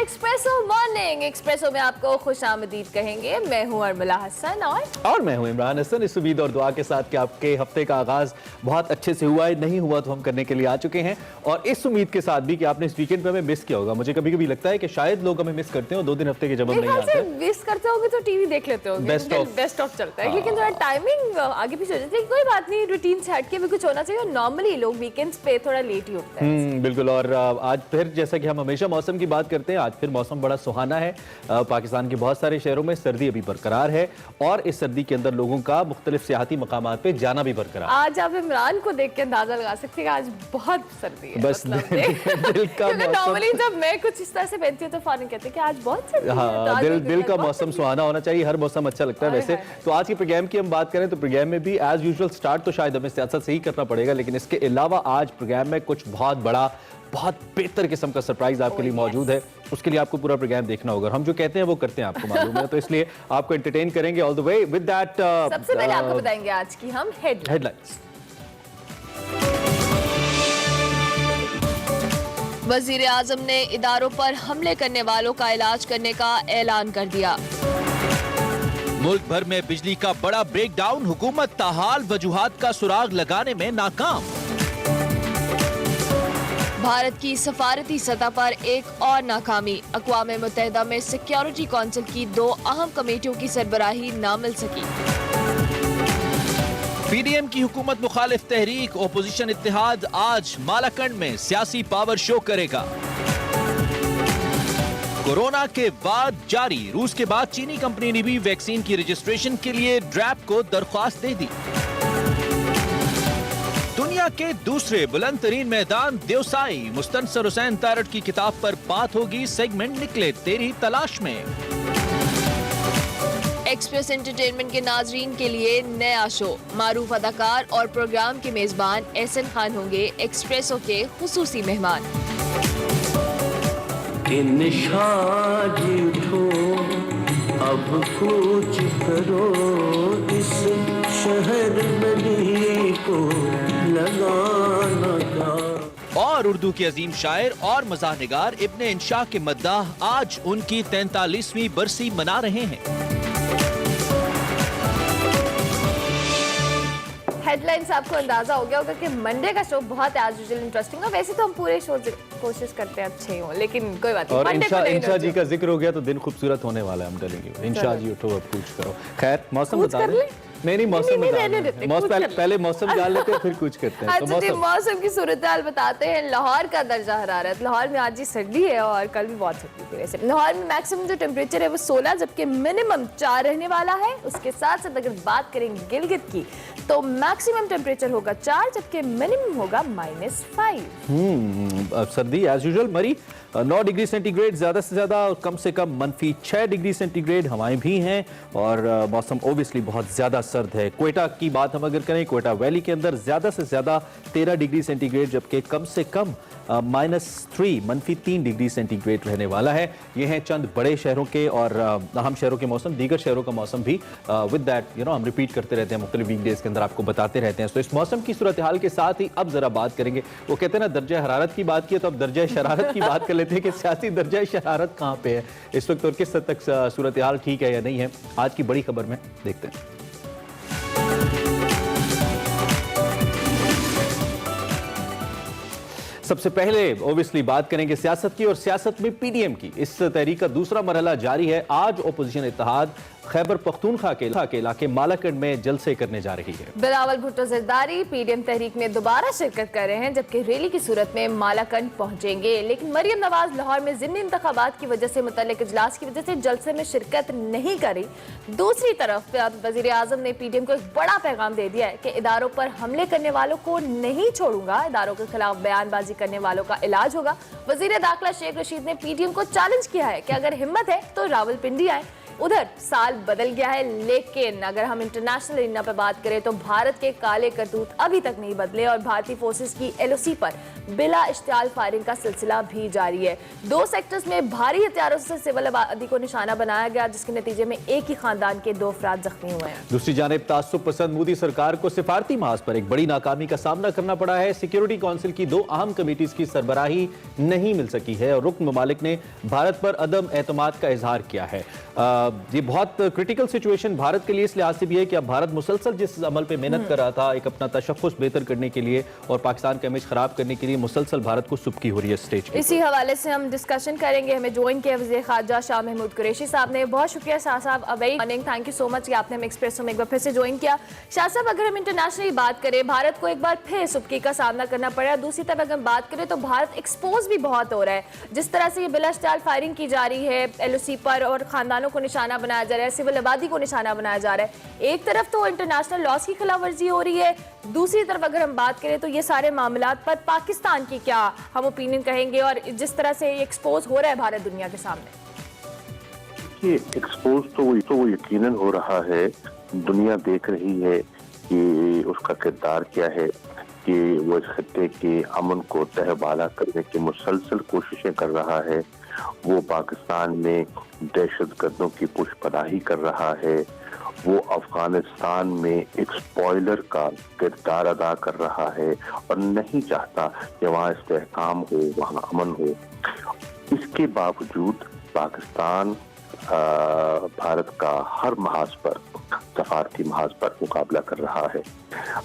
Espresso morning. Espresso में आपको खुशामदीद कहेंगे। मैं हूं अरमला हसन और मैं हूं इमरान हसन। इस उम्मीद और दुआ के साथ कि आपके हफ्ते का आगाज बहुत अच्छे से हुआ है, नहीं हुआ तो हम करने के लिए आ चुके हैं। और इस उम्मीद के साथ भी कि आपने इस वीकेंड पे हमें मिस किया होगा। मुझे कभी कभी लगता है कि शायद लोग हमें मिस करते हैं और 2 दिन हफ्ते के जब हम नहीं आते मिस करते होंगे तो टीवी देख लेते होंगे, बेस्ट ऑफ चलता है। लेकिन थोड़ा टाइमिंग आगे पीछे हो जाती है। कोई बात नहीं, रूटीन से हटके भी कुछ होना चाहिए। नॉर्मली लोग वीकेंड्स पे थोड़ा लेट ही होता है। बिल्कुल। और आज फिर जैसा कि हम हमेशा मौसम की बात करते हैं, आज फिर मौसम बड़ा सुहाना है। पाकिस्तान के बहुत सारे शहरों में सर्दी अभी बरकरार है और इस सर्दी के अंदर लोगों का मुख्तलिफ सियाहती मकामात पे जाना भी बरकरार। आज आप इमरान को देख के अंदाजा लगा सकते हैं कि आज बहुत सर्दी है। बस दिल का नॉर्मली जब मैं कुछ इस तरह से पहनती हूँ तो फौरन कहते हैं कि आज बहुत सर्दी है। हाँ, दिल का मौसम सुहाना होना चाहिए। हर मौसम अच्छा लगता है वैसे। तो आज के प्रोग्राम की हम बात करें तो प्रोग्राम में भी एज यूजुअल स्टार्ट तो शायद हमें सियासत से ही करना पड़ेगा, लेकिन इसके अलावा आज प्रोग्राम में कुछ बहुत बड़ा, बहुत बेहतर किस्म का सरप्राइज आपके लिए मौजूद है। उसके लिए आपको पूरा प्रोग्राम देखना होगा। हम जो कहते हैं वो करते हैं, आपको मालूम है। तो इसलिए आपको एंटरटेन करेंगे all the way with that. सबसे पहले आपको बताएंगे आज की हम हेडलाइंस। वजीर आजम ने इदारों पर हमले करने वालों का इलाज करने का ऐलान कर दिया। मुल्क भर में बिजली का बड़ा ब्रेकडाउन, हुकूमत ताहाल वजूहात का सुराग लगाने में नाकाम। भारत की सफारती सतह पर एक और नाकामी, अक़वाम मुत्तहिदा में सिक्योरिटी काउंसिल की 2 अहम कमेटियों की सरबराही ना मिल सकी। पीडीएम की हुकूमत मुखालिफ तहरीक ओपोजिशन इत्तेहाद आज मालाकंड में सियासी पावर शो करेगा। कोरोना के बाद जारी, रूस के बाद चीनी कंपनी ने भी वैक्सीन की रजिस्ट्रेशन के लिए ड्रैप को दरख्वास्त दे दी। दुनिया के दूसरे बुलंद तरीन मैदान देवसाई, मुस्तनसर हुसैन तारड़ की किताब पर बात होगी। सेगमेंट निकले तेरी तलाश में। एक्सप्रेस एंटरटेनमेंट के नाजरीन के लिए नया शो, मारूफ अदाकार और प्रोग्राम के मेजबान एहसन खान होंगे एक्सप्रेसो के खुसूसी मेहमान। उठो अब कुछ करो, इस शहर बली को लगाना का। और उर्दू के अजीम शायर और मज़ाह निगार इब्ने इंशा के मद्दाह आज उनकी 43वीं बरसी मना रहे हैं। हेडलाइंस आपको अंदाजा हो गया होगा कि मंडे का शो बहुत एज यूजुअल इंटरेस्टिंग है। वैसे तो हम पूरे शो कोशिश करते हैं अच्छे हो, लेकिन कोई बात नहीं। और इंशा जी का जिक्र हो गया तो दिन खूबसूरत होने वाला है। हम चलेंगे इंशा जी, उठो अब कुछ करो। खैर मौसम बता दें। नहीं मौसम पहले मौसम जान लेते हैं फिर कुछ करते हैं। तो मौसम की सूरत हाल बताते हैं। लाहौर का दर्जा हरारत, लाहौर में आज ही सर्दी है और कल भी बहुत सर्दी थी। वैसे लाहौर में मैक्सिमम जो टेम्परेचर है वो 16, जबकि मिनिमम 4 रहने वाला है। उसके साथ साथ अगर बात करेंगे गिलगित की तो मैक्सिमम टेम्परेचर होगा 4, जबकि मिनिमम होगा -5। सर्दी एज यूजुअल। मरी 9 डिग्री सेंटीग्रेड ज्यादा से ज्यादा और कम से कम -6 डिग्री सेंटीग्रेड हवाएं भी हैं। और मौसम ओबियसली बहुत ज्यादा सर्द है। क्वेटा की बात हम अगर करें, क्वेटा वैली के अंदर ज्यादा से ज्यादा 13 डिग्री सेंटीग्रेड, जबकि कम से कम -3 डिग्री सेंटीग्रेड रहने वाला है। ये हैं चंद बड़े शहरों के और अहम शहरों के मौसम। दीगर शहरों का मौसम भी विद दैट हम रिपीट करते रहते हैं, मुख्तलिफ वीकडेज के अंदर आपको बताते रहते हैं। तो इस मौसम की सूरत हाल के साथ ही अब जरा बात करेंगे। वो कहते हैं ना, दर्जा हरारत की बात की तो अब दर्जा शरारत की बात कर लेते हैं कि सियासी दर्जा शरारत कहाँ पे है इस वक्त और किस हद तक सूरत हाल ठीक है या नहीं है। आज की बड़ी खबर में देखते हैं। सबसे पहले ओबियसली बात करेंगे सियासत की, और सियासत में पीडीएम की। इस तहरीक का दूसरा मरहला जारी है। आज ओपोजिशन इत्तेहाद खैबर पख्तूनख्वा के इलाके मालाकंड में जलसे करने जा रही है। बिलावल भुट्टो जरदारी पीडीएम तहरीक में दोबारा शिरकत कर रहे हैं, जबकि रैली की सूरत में मालाकंड पहुंचेंगे। लेकिन मरियम नवाज लाहौर में ज़िमनी इंतखाबात की वजह से मुतल्लिक इजलास की वजह से जलसे में शिरकत नहीं करी। दूसरी तरफ वजीर आजम ने पीडीएम को एक बड़ा पैगाम दे दिया है कि इदारों पर हमले करने वालों को नहीं छोड़ूंगा, इदारों के खिलाफ बयानबाजी करने वालों का इलाज होगा। वजीर दाखिला शेख रशीद ने पीडीएम को चैलेंज किया है कि अगर हिम्मत है तो रावलपिंडी आए। उधर साल बदल गया है, लेकिन अगर हम इंटरनेशनल एरिना पे बात करें तो भारत के काले करतूत अभी तक नहीं बदले और भारतीय फोर्सेस की एलओसी पर बिला इश्तियाल फायरिंग का सिलसिला भी जारी है। 2 सेक्टर्स में भारी हथियारों से सिविल आबादी को निशाना बनाया गया, जिसके नतीजे में एक ही खानदान के 2 अफराद जख्मी हुए हैं। दूसरी जानिब तासुब पसंद मोदी सरकार को सिफारती महाज पर एक बड़ी नाकामी का सामना करना पड़ा है। सिक्योरिटी काउंसिल की 2 अहम कमेटीज की सरबराही नहीं मिल सकी है और रुकन ममालिक ने भारत पर अदम एतमाद का इजहार किया है। ये बहुत क्रिटिकल सिचुएशन भारत के लिए इस लिहाज से भी है कि अब भारत मुसलसल जिस अमल पे मेहनत कर रहा था एक अपना तशख्खुस बेहतर करने के लिए और पाकिस्तान का इमेज खराब करने के लिए, मुसलसल भारत को सुबकी हो रही है स्टेज पे। इसी हवाले से हम डिस्कशन करेंगे। हमें ज्वाइन किया वज़ीर ख़ारजा शाह महमूद कुरैशी साहब ने। बहुत शुक्रिया शाह साहब, a very morning, thank you so much कि आपने हमें एक्सप्रेसो में एक बार फिर से ज्वाइन किया। शाह साहब, अगर हम इंटरनेशनली बात करें, भारत को एक बार फिर सुबकी का सामना करना पड़ रहा है। दूसरी तरफ अगर हम बात करें तो भारत एक्सपोज भी बहुत हो रहा है। जिस तरह से ये बिला इश्तियाल फायरिंग की जा रही है एलओसी पर और खानदानों को निशाना बनाया जा रहा है, सिविल आबादी को निशाना बनाया जा रहा है। एक तरफ तो इंटरनेशनल लॉस की खिलाफ वर्जी हो रही है, दूसरी तरफ अगर हम बात करें तो ये सारे मामलात पर पाकिस्तान की क्या हम ओपिनियन कहेंगे और जिस तरह से एक्सपोज हो रहा है भारत दुनिया के सामने? ये एक्सपोज तो वो यकीनन हो रहा है। दुनिया देख रही है कि उसका किरदार क्या है, कि वो इस खत्ते के अमन को तहबाला करने की मुसलसल कोशिशें कर रहा है। वो पाकिस्तान में दहशतगर्दों की पुष्पनाही कर रहा है। वो अफगानिस्तान में एक स्पॉइलर का किरदार अदा कर रहा है और नहीं चाहता कि वहाँ इस्तेहकाम हो, वहाँ अमन हो। इसके बावजूद पाकिस्तान भारत का हर महाज पर, सफारती महाज पर मुकाबला कर रहा है।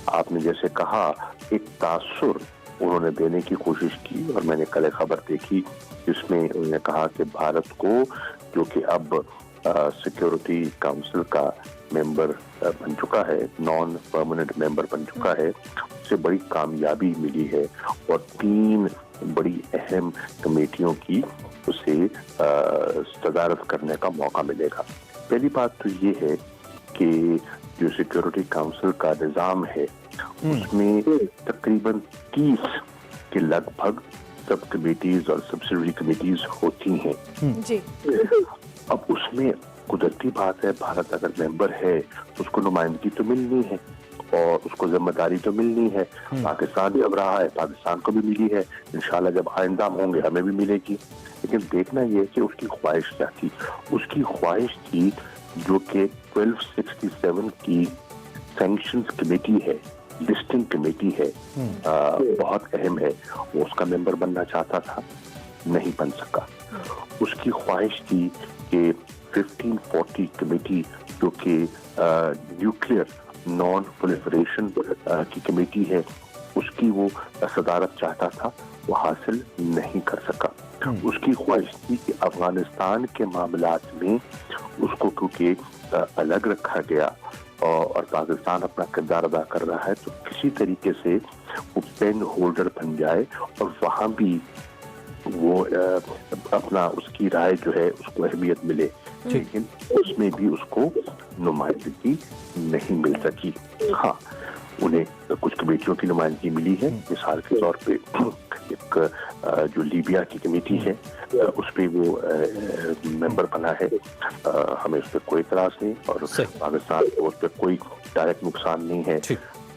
आपने जैसे कहा, एक तासुर उन्होंने देने की कोशिश की और मैंने कल एक खबर देखी जिसमें उन्होंने कहा कि भारत को, जो कि अब सिक्योरिटी काउंसिल का मेंबर बन चुका है, नॉन परमानेंट मेंबर बन चुका है, उससे बड़ी कामयाबी मिली है और 3 बड़ी अहम कमेटियों की उसे सदारत करने का मौका मिलेगा। पहली बात तो ये है कि जो सिक्योरिटी काउंसिल का निज़ाम है उसमें तकरीबन 30 के लगभग सब कमेटीज और सब्सिडरी कमेटीज होती हैं जी। अब उसमें कुदरती बात है, भारत अगर मेंबर है तो उसको नुमाइंदगी तो मिलनी है और उसको जिम्मेदारी तो मिलनी है। पाकिस्तान भी अब रहा है, पाकिस्तान को भी मिली है, इंशाल्लाह जब आइंदा होंगे हमें भी मिलेगी। लेकिन देखना यह कि उसकी ख्वाहिश क्या थी। उसकी ख्वाहिश थी जो कि 1267 की सैंक्शंस कमेटी है, लिस्टिंग कमेटी है, बहुत अहम है। वो उसका मेंबर बनना चाहता था, नहीं बन सका। उसकी ख्वाहिश थी कि 1540 कमेटी जो कि न्यूक्लियर नॉन प्रोलिफरेशन की कमेटी है, उसकी वो सदारत चाहता था, वो हासिल नहीं कर सका। उसकी ख्वाहिश थी कि अफगानिस्तान के मामलात में उसको क्योंकि अलग रखा गया और पाकिस्तान अपना किरदार अदा कर रहा है, तो किसी तरीके से वो पेन होल्डर बन जाए और वहाँ भी वो अपना उसकी राय जो है उसको अहमियत मिले। लेकिन उसमें भी उसको नुमाइंदगी नहीं मिल सकी। हाँ, उन्हें कुछ कमेटियों की नुमाइंदगी मिली है। मिसाल के तौर पे एक जो लीबिया की कमेटी है उस पर वो मेंबर बना है। हमें उस पर कोई इतराज नहीं और पाकिस्तान को उस पर कोई डायरेक्ट नुकसान नहीं है।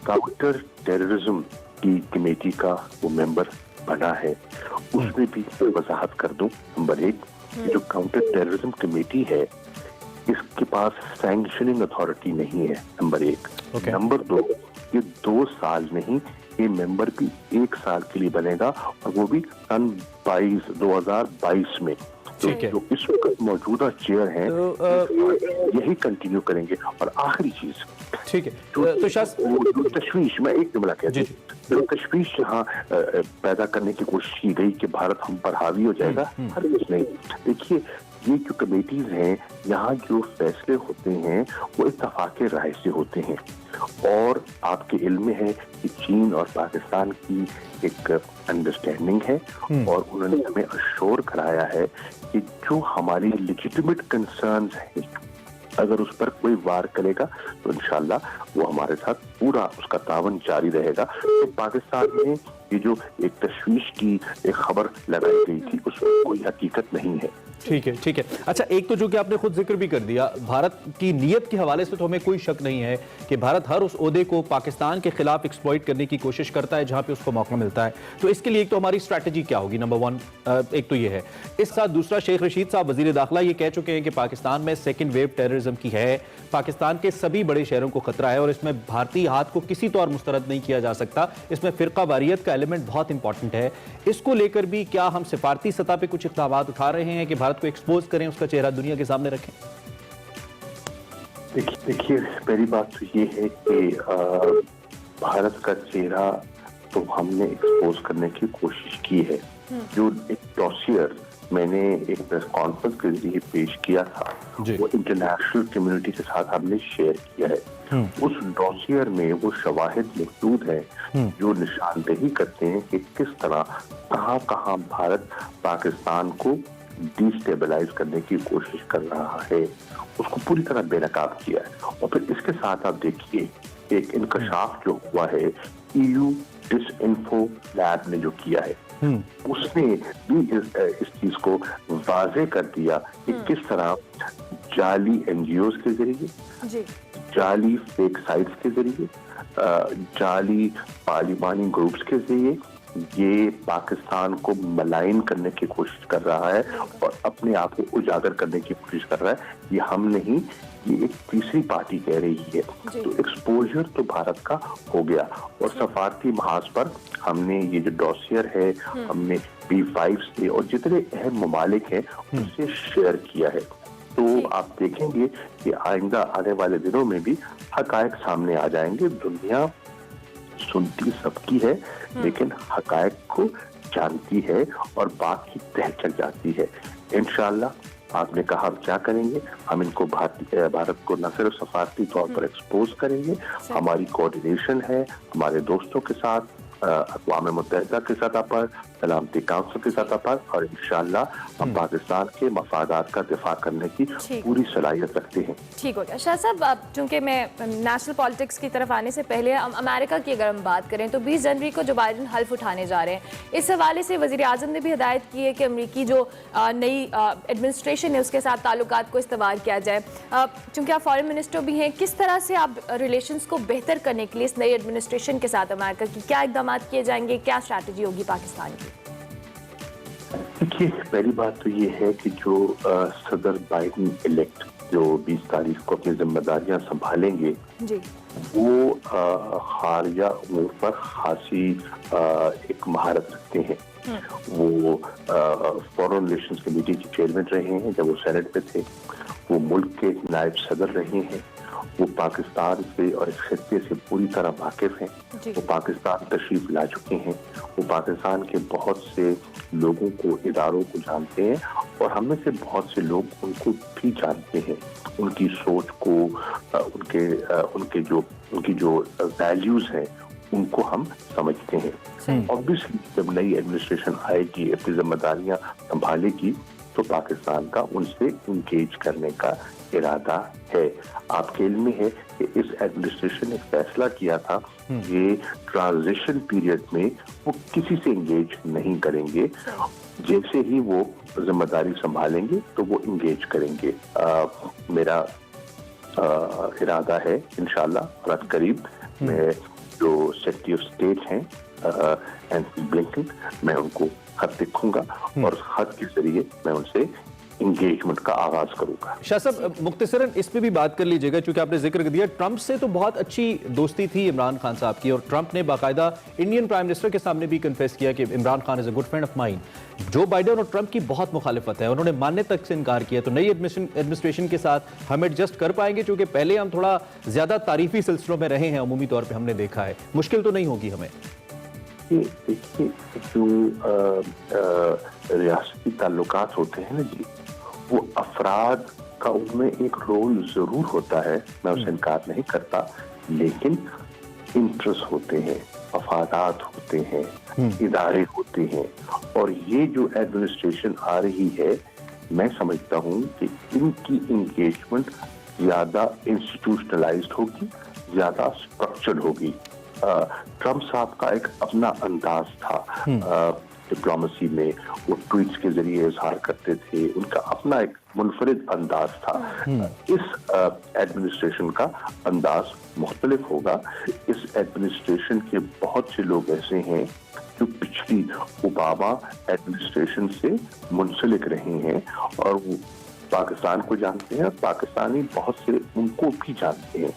काउंटर टेररिज्म की कमेटी का वो मेंबर बना है। उसमें भी वजाहत कर दूं, नंबर 1, जो काउंटर टेररिज्म कमेटी है इसके पास सैंक्शनिंग अथॉरिटी नहीं है, नंबर 1। नंबर 2, ये 2 साल नहीं, ये मेंबर भी 1 साल के लिए बनेगा और वो भी सन 2022 में। तो जो इस वक्त मौजूदा चेयर हैं यही कंटिन्यू करेंगे। और आखिरी चीज, ठीक है, तो शायद तशवीश, मैं एक जुमला कहता हूं, तशवीश यहाँ पैदा करने की कोशिश की गई कि भारत हम पर हावी हो जाएगा, हर कुछ नहीं। देखिए, ये जो कमेटीज हैं, यहाँ जो फैसले होते हैं वो इत्तफाक़े राय से होते हैं और आपके इल्म में है कि चीन और पाकिस्तान की एक अंडरस्टैंडिंग है और उन्होंने हमें अश्योर कराया है कि जो हमारी लेजिटिमेट कंसर्न्स हैं, अगर उस पर कोई वार करेगा तो इंशाल्लाह वो हमारे साथ पूरा उसका तावन जारी रहेगा। तो पाकिस्तान में ये जो एक तशवीश की एक खबर लगाई गई थी उसमें कोई हकीकत नहीं है। ठीक है, ठीक है। अच्छा, एक तो जो कि आपने खुद जिक्र भी कर दिया, भारत की नीयत के हवाले से तो हमें कोई शक नहीं है कि भारत हर उस ओहदे को पाकिस्तान के खिलाफ एक्सप्लॉइट करने की कोशिश करता है जहां पे उसको मौका मिलता है। तो इसके लिए एक तो हमारी स्ट्रैटेजी क्या होगी, नंबर वन, एक तो ये है। इस साथ दूसरा, शेख रशीद साहब वजीर दाखिला ये कह चुके हैं कि पाकिस्तान में सेकेंड वेव टेररिज्म की है, पाकिस्तान के सभी बड़े शहरों को खतरा है और इसमें भारतीय हाथ को किसी तौर मुस्तरद नहीं किया जा सकता, इसमें फिरका वारियत का एलिमेंट बहुत इंपॉर्टेंट है। इसको लेकर भी क्या हम सिफारती सतह पर कुछ इक़दाम उठा रहे हैं कि भारत को एक्सपोज करें, उसका चेहरा दुनिया के सामने रखें? देखिए, पहली बात तो ये है कि भारत का चेहरा तो हमने एक्सपोज करने की कोशिश की है। जो एक डॉसियर मैंने एक प्रेस कॉन्फ्रेंस के जरिए पेश किया था, वो इंटरनेशनल कम्युनिटी के साथ हमने शेयर किया है। उस डॉसियर में वो शवाहिद मौजूद है जो निशानदेही करते हैं कि किस तरह कहां भारत पाकिस्तान को डिस्टेबलाइज करने की कोशिश कर रहा है, उसको पूरी तरह बेनकाब किया है। और फिर इसके साथ आप देखिए एक इंकशाफ जो हुआ है EU डिसइंफो लैब ने जो किया है, उसने भी इस चीज को वाजे कर दिया कि किस तरह जाली NGOs के जरिए, जाली फेक साइट्स के जरिए, जाली पार्लिमानी ग्रुप्स के जरिए ये पाकिस्तान को मलाइन करने की कोशिश कर रहा है और अपने आप को उजागर करने की कोशिश कर रहा है। ये हम नहीं, ये एक तीसरी पार्टी कह रही है। तो एक्सपोजर तो भारत का हो गया और सफारती महाज पर हमने ये जो डॉसियर है, हमने B5 से और जितने अहम ममालिक हैं उससे शेयर किया है। तो आप देखेंगे कि आइंदा आने वाले दिनों में भी हकायक सामने आ जाएंगे। दुनिया सुनती सबकी है लेकिन हकायक को जानती है और बात की तह चल जाती है। इंशाअल्लाह आपने कहा हम क्या करेंगे, हम इनको भारत को न सिर्फ सफारती तौर पर एक्सपोज करेंगे, हमारी कोऑर्डिनेशन है हमारे दोस्तों के साथ, अक़वाम मुत्तहिदा की सतह पर, सलामती काउंसिल की सतह पर, और इंशाअल्लाह हम पाकिस्तान के मफादात का दिफा करने की पूरी सलाहियत रखते हैं। ठीक हो गया। शाह साहब, चूंकि मैं नेशनल पॉलिटिक्स की तरफ आने से पहले अमेरिका की अगर हम बात करें तो 20 जनवरी को जो बाइडन हल्फ उठाने जा रहे हैं, इस हवाले से वज़ीर आज़म ने भी हिदायत की है कि अमरीकी जो नई एडमिनिस्ट्रेशन है उसके साथ ताल्लुकात को इस्तेमाल किया जाए। चूँकि आप फॉरेन मिनिस्टर भी हैं, किस तरह से आप रिलेशंस को बेहतर करने के लिए इस नई एडमिनिस्ट्रेशन के साथ अमेरिका की क्या इक़दाम किए जाएंगे, क्या स्ट्रैटेजी होगी पाकिस्तान की? देखिए, पहली बात तो ये है कि जो सदर बाइडन इलेक्ट जो 20 तारीख को अपनी जिम्मेदारियां संभालेंगे जी, वो हालिया उमूर पर खासी एक महारत रखते हैं। वो फॉरेन रिलेशंस कमेटी के चेयरमैन रहे हैं जब वो सेनेट पे थे, वो मुल्क के नायब सदर रहे हैं, वो पाकिस्तान से और इस खित्ते से पूरी तरह वाकिफ हैं, वो पाकिस्तान तशरीफ ला चुके हैं, वो पाकिस्तान के बहुत से लोगों को, इदारों को जानते हैं और हम में से बहुत से लोग उनको भी जानते हैं, उनकी सोच को, उनकी जो वैल्यूज हैं उनको हम समझते हैं। ऑब्वियसली जब नई एडमिनिस्ट्रेशन आएगी, अपनी जिम्मेदारियां संभालेगी, तो पाकिस्तान का उनसे इंगेज करने का इरादा है। आपके इल्म में है कि इस एडमिनिस्ट्रेशन ने फैसला किया था कि ट्रांजिशन पीरियड में वो किसी से इंगेज नहीं करेंगे, जैसे ही वो जिम्मेदारी संभालेंगे तो वो इंगेज करेंगे। मेरा इरादा है इंशाल्लाह रात करीब मैं जो सेक्रेटरी ऑफ स्टेट हैं एंथनी ब्लिंकन, मैं उनको खत लिखूंगा और खत के जरिए मैं उनसे इंगेजमेंट का आगाज करूंगा। शाह साहब, मुख्तसरन इस पे भी बात कर लीजिएगा क्योंकि आपने जिक्र कर दिया, ट्रंप से तो बहुत अच्छी दोस्ती थी इमरान खान साहब की और ट्रंप ने बाकायदा इंडियन प्राइम मिनिस्टर के सामने भी कन्फेस किया कि Imran Khan is a good friend of mine. जो बाइडन और ट्रंप की बहुत मुखालिफत है, उन्होंने मानने तक से इनकार किया। तो नई एडमिनिस्ट्रेशन के साथ हम एडजस्ट कर पाएंगे, क्योंकि पहले हम थोड़ा ज्यादा तारीफी सिलसिलों में रहे हैं, अमूमी तौर पर हमने देखा है, मुश्किल तो नहीं होगी हमें? देखिए, जो रियासती ताल्लुकात होते हैं ना जी, वो अफराद का उनमें एक रोल जरूर होता है, मैं उसे इनकार नहीं करता, लेकिन इंटरेस्ट होते हैं, मफादात होते हैं, इदारे होते हैं, और ये जो एडमिनिस्ट्रेशन आ रही है, मैं समझता हूँ कि इनकी इंगेजमेंट ज्यादा इंस्टीट्यूशनलाइज्ड होगी, ज्यादा स्ट्रक्चर्ड होगी। ट्रंप साहब का एक अपना अंदाज था, डिप्लोमेसी में, वो ट्वीट्स के जरिए इजहार करते थे, उनका अपना एक मुनफरिद अंदाज था। इस एडमिनिस्ट्रेशन का अंदाज मुख्तलिफ होगा। इस एडमिनिस्ट्रेशन के बहुत से लोग ऐसे हैं जो पिछली ओबामा एडमिनिस्ट्रेशन से मुंसलिक रहे हैं और वो पाकिस्तान को जानते हैं और पाकिस्तानी बहुत से उनको भी जानते हैं।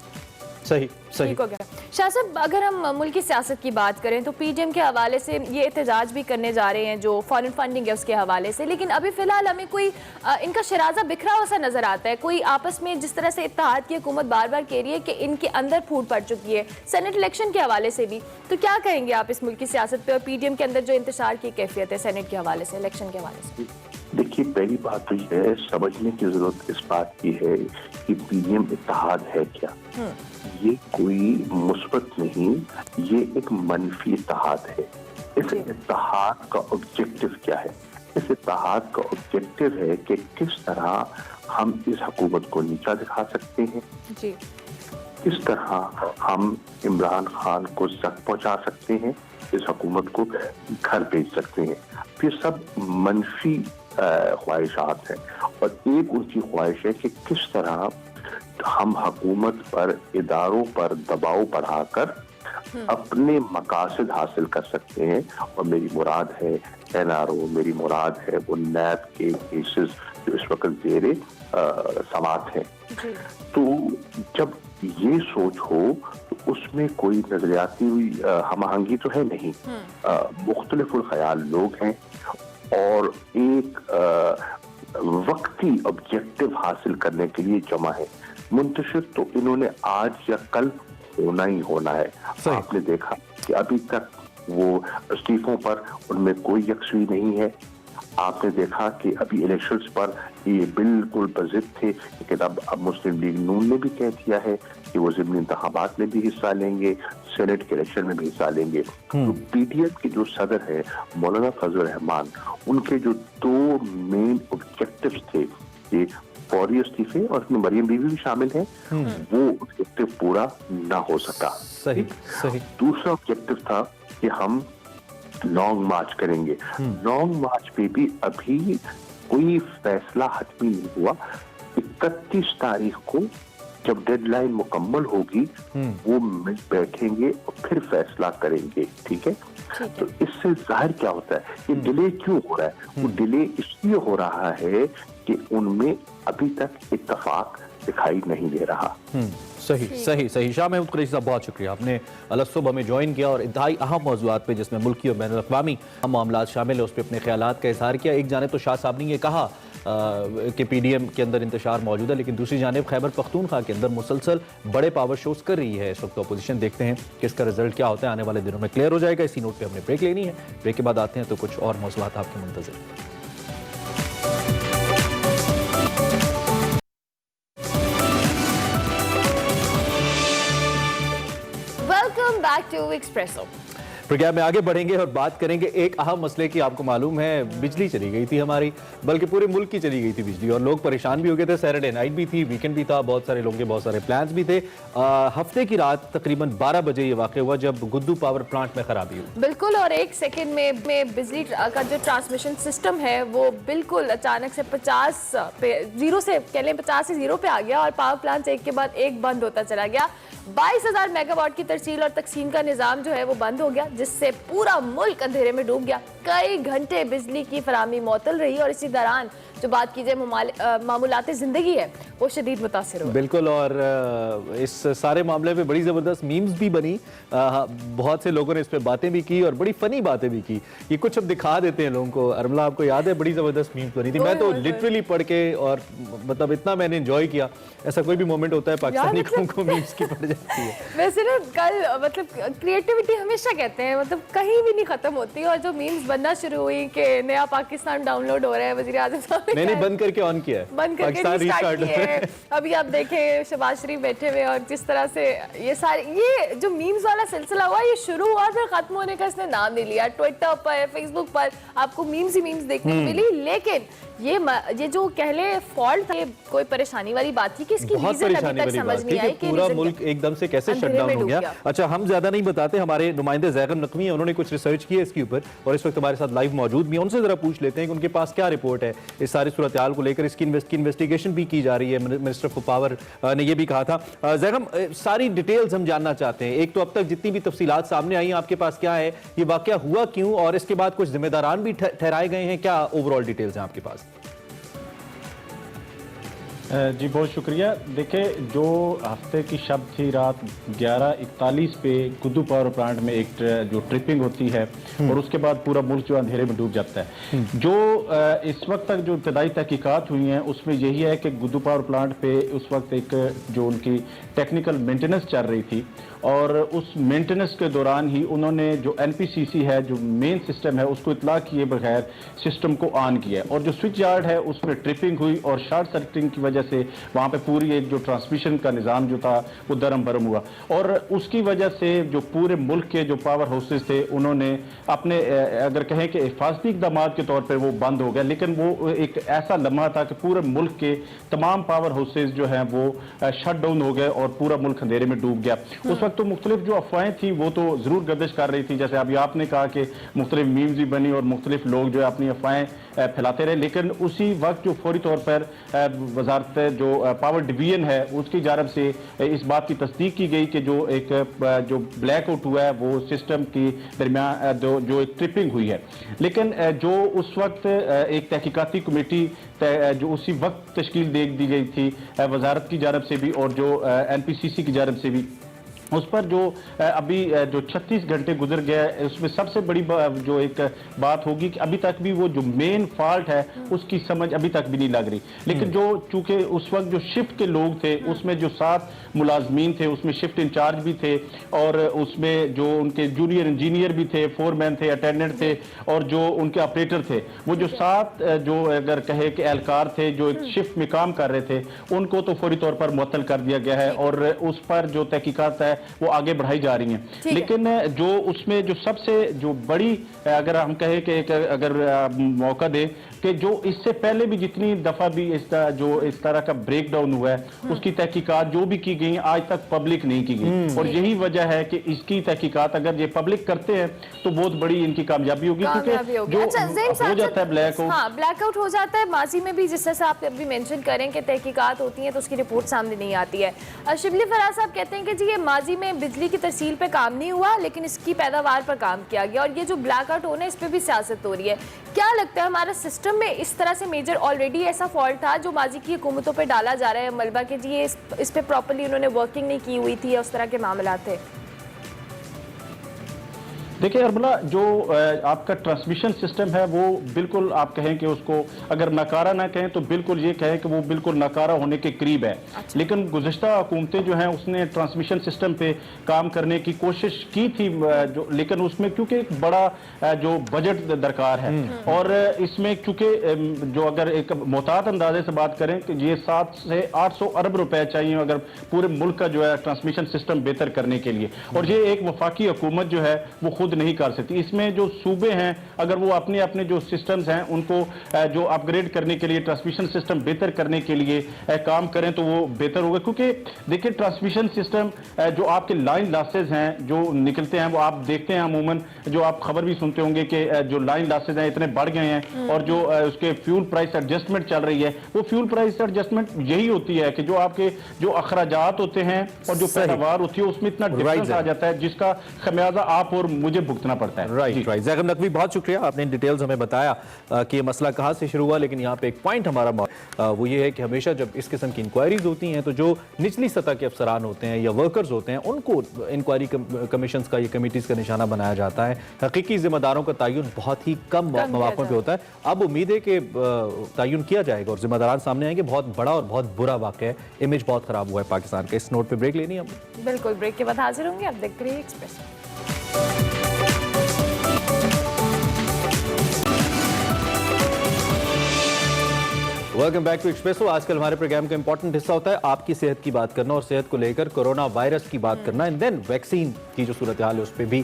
सही सही। ठीक हो गया। शाह साहब, अगर हम मुल्क की सियासत की बात करें तो पीडीएम के हवाले से ये एहतजाज भी करने जा रहे हैं जो फॉरेन फंडिंग है उसके हवाले से, लेकिन अभी फिलहाल हमें कोई इनका शराजा बिखरा हुआ सा नजर आता है। कोई आपस में जिस तरह से इत्तेहाद की हुकूमत बार बार कह रही है कि इनके अंदर फूट पड़ चुकी है, सेनेट इलेक्शन के हवाले से भी। तो क्या कहेंगे आप इस मुल्क की सियासत पे और पीडीएम के अंदर जो इंतशार की कैफियत है सेनेट के हवाले से, इलेक्शन के हवाले से? देखिए, पहली बात तो यह है, समझने की जरूरत इस बात की है कि पीडीएम इत्तेहाद है क्या। ये कोई मुस्बत नहीं, ये एक मनफी इत्तेहाद है। इस इत्तेहाद का ऑब्जेक्टिव क्या है? इस इत्तेहाद का ऑब्जेक्टिव है कि किस तरह हम इस हुकूमत को नीचा दिखा सकते हैं जी, किस तरह हम इमरान खान को जख्म पहुंचा सकते हैं, इस हुकूमत को घर भेज सकते हैं। फिर सब मनफी ख्वाहिशात हैं और एक उनकी ख्वाहिश है कि किस तरह हम हुकूमत पर, इदारों पर दबाव बढ़ाकर अपने मकासद हासिल कर सकते हैं। और मेरी मुराद है एनआरओ, मेरी मुराद है वो नैब के केसेस जो इस वक्त जेरे समात हैं। तो जब ये सोच हो तो उसमें कोई नजरियाती हम आहंगी तो है नहीं, मुख्तलिफुल ख्याल लोग हैं और एक वक्ती ऑब्जेक्टिव हासिल करने के लिए जमा है। मुंतशिर तो इन्होंने आज या कल होना ही होना है। आपने देखा कि अभी तक वो इस्तीफों पर उनमें कोई यकसुई नहीं है। आपने देखा कि अभी इलेक्शंस पर ये बिल्कुल बजिद थे, लेकिन अब मुस्लिम लीग नून ने भी कह दिया है कि वो ज़िमनी इंतखाबात में भी हिस्सा लेंगे, सेनेट के इलेक्शन में भी हिस्सा लेंगे। तो पीडीएम के जो सदर है मौलाना फजल रहमान, उनके जो दो मेन ऑब्जेक्टिव्स थे कि फौरी इस्तीफे और उसमें मरियम बीवी भी शामिल है, वो ऑब्जेक्टिव पूरा ना हो सका। सही सही। दूसरा ऑब्जेक्टिव था कि हम लॉन्ग मार्च करेंगे। लॉन्ग मार्च पे भी अभी कोई फैसला हतमी नहीं हुआ। 31 तारीख को जब डेडलाइन मुकम्मल होगी वो मिल बैठेंगे और फिर फैसला करेंगे। ठीक है, तो इससे जाहिर क्या होता है, ये डिले क्यों हो रहा है? वो डिले इसलिए हो रहा है कि उनमें अभी तक इत्तेफाक दिखाई नहीं दे रहा। सही सही सही। शाह महमूद कुरैशी साहब, बहुत शुक्रिया, आपने अलग हमें ज्वाइन किया और इंतहाई अहम मौज़ूआत पे जिसमें मुल्की और बैनुल-अक़वामी मामलात शामिल है उस पर अपने ख्यालात का इज़हार किया। एक जानिब तो शाह साहब ने ये कहा कि पीडीएम के अंदर इंतशार मौजूद है, लेकिन दूसरी जानिब खैबर पख्तूनख्वा के अंदर मुसलसल बड़े पावर शोज कर रही है इस वक्त अपोजिशन। देखते हैं कि इसका रिजल्ट क्या होता है, आने वाले दिनों में क्लियर हो जाएगा। इसी नोट पर हमने ब्रेक लेनी है, ब्रेक के बाद आते हैं तो कुछ और मौज़ूआत आपके मुंतज़िर। Welcome back to Expresso. Programme में आगे बढ़ेंगे और बात करेंगे एक अहम मसले की। आपको मालूम है बिजली चली गई थी हमारी, बल्कि पूरे मुल्क की चली गई थी बिजली और लोग परेशान भी हो गए थे। सैटरडे नाइट भी थी, वीकेंड भी था, बहुत सारे लोगों के बहुत सारे प्लान्स भी थे। हफ्ते की रात तकरीबन 12 बजे ये वाक़या हुआ जब गुद्दू पावर प्लांट में खराबी हुई। बिल्कुल, और एक सेकंड में बिजली का जो ट्रांसमिशन सिस्टम है वो बिल्कुल अचानक से 50 पे 0 से कह लें 50 से 0 पे आ गया और पावर प्लांट एक के बाद एक बंद होता चला गया। 22,000 मेगावाट की तरसील और तकसीम का निज़ाम जो है वो बंद हो गया, जिससे पूरा मुल्क अंधेरे में डूब गया। कई घंटे बिजली की फराहमी मुअत्तल रही और इसी दौरान जो बात की जाए मामूलात ज़िंदगी है वो शदीद मुतासिर हुआ। बिल्कुल, और इस सारे मामले में बड़ी ज़बरदस्त मीम्स भी बनी। बहुत से लोगों ने इस पर बातें भी की और बड़ी फ़नी बातें भी की। ये कुछ हम दिखा देते हैं लोगों को। अरमला, आपको याद है बड़ी ज़बरदस्त मीम्स बनी थी? मैं तो लिटरली पढ़ के और मतलब इतना मैंने एंजॉय किया। ऐसा कोई भी मोमेंट होता है पाकिस्तानी को मीम्स की पड़ जाती है। वैसे ना कल मतलब क्रिएटिविटी हमेशा कहते हैं मतलब कहीं भी नहीं खत्म होती, और जो मीम्स बनना शुरू हुई कि नया पाकिस्तान डाउनलोड हो रहा है, वज़ीर आज़म साहब नहीं बंद करके ऑन किया है, बंद करके रिस्टार्ट किया है। अभी आप देखें शहबाज शरीफ बैठे हुए और जिस तरह से ये सारे ये जो मीम्स वाला सिलसिला हुआ ये शुरू हुआ फिर खत्म होने का इसने नाम नहीं लिया। ट्विटर पर, फेसबुक पर आपको मीम्स ही मीम्स देखने को मिली, लेकिन ये जो कहले फॉल्ट था, कोई परेशानी वाली बात थी कि इसकी रीजन अभी तक समझ नहीं आई कि पूरा मुल्क एकदम से कैसे शटडाउन हो गया। अच्छा, हम ज्यादा नहीं बताते, हमारे नुमाइंदे ज़ैगन जैगम नकवी हैं, उन्होंने कुछ रिसर्च की है इसके ऊपर और इस वक्त हमारे साथ लाइव मौजूद भी हैं। उनसे जरा पूछ लेते हैं कि उनके पास क्या रिपोर्ट है इस सारी सूरत हाल को लेकर। इसकी इन्वेस्टिगेशन भी की जा रही है, मिनिस्टर फॉर पावर ने यह भी कहा था। जैगम, सारी डिटेल्स हम जानना चाहते हैं। एक तो अब तक जितनी भी तफसीलात सामने आई हैं आपके पास क्या है, ये वाकया हुआ क्यों, और इसके बाद कुछ जिम्मेदारान भी ठहराए गए हैं, क्या ओवरऑल डिटेल्स हैं आपके पास? जी बहुत शुक्रिया। देखिए, जो हफ्ते की शब थी रात 11:41 पे गुद्दू पावर प्लांट में एक जो ट्रिपिंग होती है और उसके बाद पूरा मुल्क जो अंधेरे में डूब जाता है। जो इस वक्त तक जो इब्तदाई तहकीकात हुई हैं उसमें यही है कि गुद्दू पावर प्लांट पे उस वक्त एक जो उनकी टेक्निकल मेंटेनेंस चल रही थी और उस मेंटेनेंस के दौरान ही उन्होंने जो NPCC है, जो मेन सिस्टम है, उसको इतला किए बगैर सिस्टम को ऑन किया और जो स्विच यार्ड है उसमें ट्रिपिंग हुई और शॉर्ट सर्किटिंग की वजह से वहाँ पे पूरी एक जो ट्रांसमिशन का निज़ाम जो था वो दरम बरम हुआ और उसकी वजह से जो पूरे मुल्क के जो पावर हाउसेज थे उन्होंने अपने अगर कहें कि हिफाजती इक़दाम के तौर पर वो बंद हो गया, लेकिन वो एक ऐसा लम्हा था कि पूरे मुल्क के तमाम पावर हाउसेज जो हैं वो शट डाउन हो गए और पूरा मुल्क अंधेरे में डूब गया। उस वक्त तो मुख्तलिफ जो अफवाहें थी वो तो जरूर गर्दिश कर रही थी, जैसे अभी आपने कहा कि मुख्तलिफ मीम्स भी बनी और मुख्तलिफ लोग जो है अपनी अफवाहें फैलाते रहे, लेकिन उसी वक्त जो फौरी तौर पर वजारत जो पावर डिवीजन है उसकी जानब से इस बात की तस्दीक की गई कि जो एक जो ब्लैक आउट हुआ है वो सिस्टम की दरमियान जो एक ट्रिपिंग हुई है। लेकिन जो उस वक्त एक तहकीकाती कमेटी जो उसी वक्त तश्कील दे दी गई थी वजारत की जानब से भी और जो NPCC की जानब से भी, उस पर जो अभी जो 36 घंटे गुजर गया उसमें सबसे बड़ी जो एक बात होगी कि अभी तक भी वो जो मेन फॉल्ट है उसकी समझ अभी तक भी नहीं लग रही। लेकिन जो चूंकि उस वक्त जो शिफ्ट के लोग थे उसमें जो 7 मुलाजमीन थे उसमें शिफ्ट इंचार्ज भी थे और उसमें जो उनके जूनियर इंजीनियर भी थे, फोरमैन थे, अटेंडेंट थे और जो उनके ऑपरेटर थे, वो जो 7 जो अगर कहे कि एहलकार थे जो एक शिफ्ट में काम कर रहे थे उनको तो फौरी तौर पर मुअत्तल कर दिया गया है और उस पर जो तहकीकात है वो आगे बढ़ाई जा रही हैं। लेकिन जो उसमें जो सबसे जो बड़ी अगर हम कहें कि एक अगर मौका दे कि जो इससे पहले भी जितनी दफा भी इस तरह का ब्रेक डाउन हुआ है उसकी तहकीकात जो भी की गई आज तक पब्लिक नहीं की गई और यही वजह है कि इसकी तहकीकात अगर ये पब्लिक करते हैं तो बहुत बड़ी इनकी कामयाबी होगी, क्योंकि जो हो जाता है ब्लैकआउट हो जाता है माजी में भी, जिस तरह से आप अभी मेंशन करें कि तहकीकात होती है तो उसकी रिपोर्ट सामने नहीं आती है। शिबली फराज साहब कहते हैं कि जी ये माजी में बिजली की तरसील पे काम नहीं हुआ लेकिन इसकी पैदावार पर काम किया गया और ये जो ब्लैकआउट होना है इस पर भी सियासत हो रही है। क्या लगता है हमारा सिस्टम में इस तरह से मेजर ऑलरेडी ऐसा फॉल्ट था जो माजी की हुकूमतों पे डाला जा रहा है मलबा के जी ये इस पे प्रॉपर्ली उन्होंने वर्किंग नहीं की हुई थी या उस तरह के मामला थे? देखिए अरबला, जो आपका ट्रांसमिशन सिस्टम है वो बिल्कुल आप कहें कि उसको अगर नकारा ना कहें तो बिल्कुल ये कहें कि वो बिल्कुल नकारा होने के करीब है। अच्छा। लेकिन गुज़श्ता हुकूमतें जो हैं उसने ट्रांसमिशन सिस्टम पे काम करने की कोशिश की थी जो, लेकिन उसमें क्योंकि एक बड़ा जो बजट दरकार है और इसमें चूंकि जो अगर एक मोहतात अंदाजे से बात करें कि ये 700 से 800 अरब रुपए चाहिए अगर पूरे मुल्क का जो है ट्रांसमिशन सिस्टम बेहतर करने के लिए, और ये एक वफाकी हुकूमत जो है वो खुद नहीं कर सकती। इसमें जो सूबे हैं अगर वो अपने अपने जो सिस्टम्स हैं उनको जो अपग्रेड करने के लिए ट्रांसमिशन सिस्टम बेहतर करने के लिए काम करें तो वो बेहतर होगा, क्योंकि देखिए ट्रांसमिशन सिस्टम जो आपके लाइन लॉसेज हैं जो निकलते हैं वो आप देखते हैं अमूमन जो आप खबर भी सुनते होंगे कि जो लाइन लॉसेज हैं इतने बढ़ गए हैं और जो उसके फ्यूल प्राइस एडजस्टमेंट चल रही है वो फ्यूल प्राइस एडजस्टमेंट यही होती है कि जो आपके जो अखराजात होते हैं और जो पैदावार होती है उसमें इतना डिफरेंस आ जाता है जिसका खमियाजा आप और मुझे भुगतना पड़ता है। राइट। जैगम नकवी, बहुत शुक्रिया, आपने डिटेल्स हमें बताया कि ये मसला कहाँ से शुरू हुआ, लेकिन यहाँ पे एक पॉइंट हमारा वो ये है कि हमेशा जब इस किस्म की इंक्वायरीज होती हैं तो जो निचली सतह के अफसरान होते हैं या वर्कर्स होते हैं उनको इंक्वायरी कमीशन का या कमेटीज़ का निशाना बनाया जाता है। हकीकी जिम्मेदारों का तयन बहुत ही कम मौक़ों पर होता है। अब उम्मीद है कि तयन किया जाएगा और जिम्मेदारान सामने आएंगे। बहुत बड़ा और बहुत बुरा वाक़या है, इमेज बहुत ख़राब हुआ है पाकिस्तान का। इस नोट पर ब्रेक लेनी है हम। बिल्कुल, ब्रेक के बाद हाजिर होंगे। आप देखते रहिए Express. Welcome back to Expresso. आजकल हमारे प्रोग्राम का इंपॉर्टेंट हिस्सा होता है आपकी सेहत की बात करना और सेहत को लेकर कोरोना वायरस की बात करना एंड देन वैक्सीन की जो सूरत हाल है उस पर भी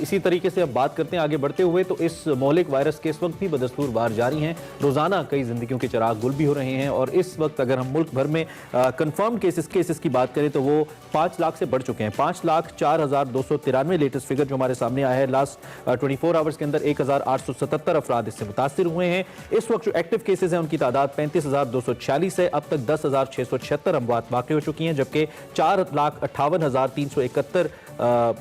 इसी तरीके से अब बात करते हैं आगे बढ़ते हुए। तो इस मौलिक वायरस के इस वक्त भी बदस्तूर बार जारी हैं, रोजाना कई जिंदगियों के चिराग गुल भी हो रहे हैं और इस वक्त अगर हम मुल्क भर में कंफर्म केसेस की बात करें तो वो 5 लाख से बढ़ चुके हैं। 5,04,293 लेटेस्ट फिगर जो हमारे सामने आया है। लास्ट 24 आवर्स के अंदर 1,877 अफराद इससे मुतासिर हुए हैं। इस वक्त जो एक्टिव केसेस हैं उनकी तादाद 35,246 है। अब तक 10,676 अमवात वाक़ई हो चुकी हैं, जबकि 4,58,371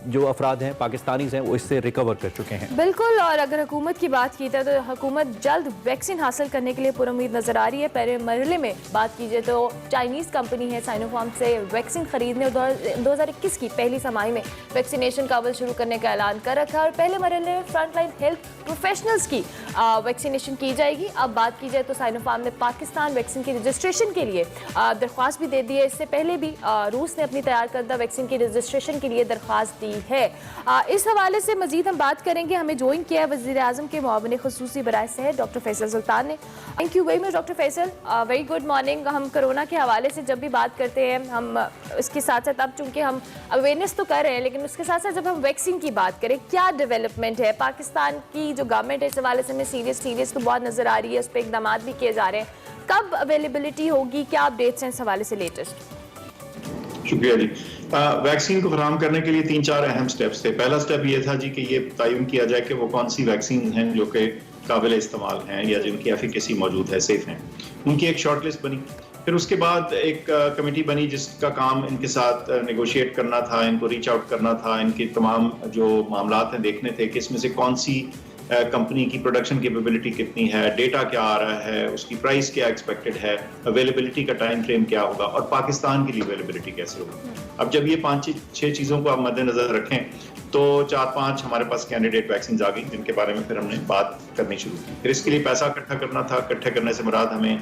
जो अफराद हैं पाकिस्तानीज़ हैं वो इससे रिकवर कर चुके हैं। बिल्कुल, और अगर हुकूमत की बात की जाए तो हुकूमत जल्द वैक्सीन हासिल करने के लिए पुरुम्मीद नजर आ रही है। पहले मरहले में बात की जाए तो चाइनीज़ कंपनी है साइनोफार्म से वैक्सीन खरीदने और 2021 की पहली समाही में वैक्सीनेशन का अमल शुरू करने का ऐलान कर रखा है और पहले मरहले में फ्रंटलाइन हेल्थ प्रोफेशनल्स की वैक्सीनेशन की जाएगी। अब बात की जाए तो साइनोफार्म ने पाकिस्तान वैक्सीन की रजिस्ट्रेशन के लिए दरख्वास्त भी दे दी है। इससे पहले भी रूस ने अपनी तैयार करदा वैक्सीन की रजिस्ट्रेशन के लिए दरख्वास्त दी है। इस हवाले से मजीद हम बात करेंगे। हमें ज्वाइन किया है वज़ीर-ए-आज़म के मुआविन खुसूसी बराए सेहत डॉक्टर फैसल सुल्तान ने। Thank you very much doctor Faisal, very good morning. हम कोरोना के हवाले से जब भी बात करते हैं हम इसके साथ साथ अब चूंकि हम अवेयरनेस तो कर रहे हैं लेकिन उसके साथ साथ जब हम वैक्सीन की बात करें क्या डेवलपमेंट है पाकिस्तान की जो गवर्नमेंट है इस हवाले से हमें सीरियस तो बहुत नजर आ रही है, उस पर इकदाम भी किए जा रहे हैं। कब अवेलेबिलिटी होगी, क्या अपडेट्स हैं इस हवाले से लेटेस्ट? शुक्रिया जी। वैक्सीन को फराहम करने के लिए 3-4 अहम स्टेप्स थे। पहला स्टेप ये था जी कि ये तयन किया जाए कि वो कौन सी वैक्सीन हैं जो कि काबिल इस्तेमाल हैं या जिनकी एफिकेसी मौजूद है, सेफ हैं। उनकी एक शॉर्ट लिस्ट बनी। फिर उसके बाद एक कमेटी बनी जिसका काम इनके साथ नेगोशिएट करना था, इनको रीच आउट करना था, इनके तमाम जो मामलात हैं देखने थे कि इसमें से कौन सी कंपनी की प्रोडक्शन कैपेबिलिटी कितनी है, डेटा क्या आ रहा है, उसकी प्राइस क्या एक्सपेक्टेड है, अवेलेबिलिटी का टाइम फ्रेम क्या होगा और पाकिस्तान की अवेलेबिलिटी कैसे होगी। अब जब ये 5-6 चीज़ों को आप मद्देनजर रखें तो 4-5 हमारे पास कैंडिडेट वैक्सीन आ गई जिनके बारे में फिर हमने बात करनी शुरू की। फिर इसके लिए पैसा इकट्ठा करना था। इकट्ठा करने से मुराद हमें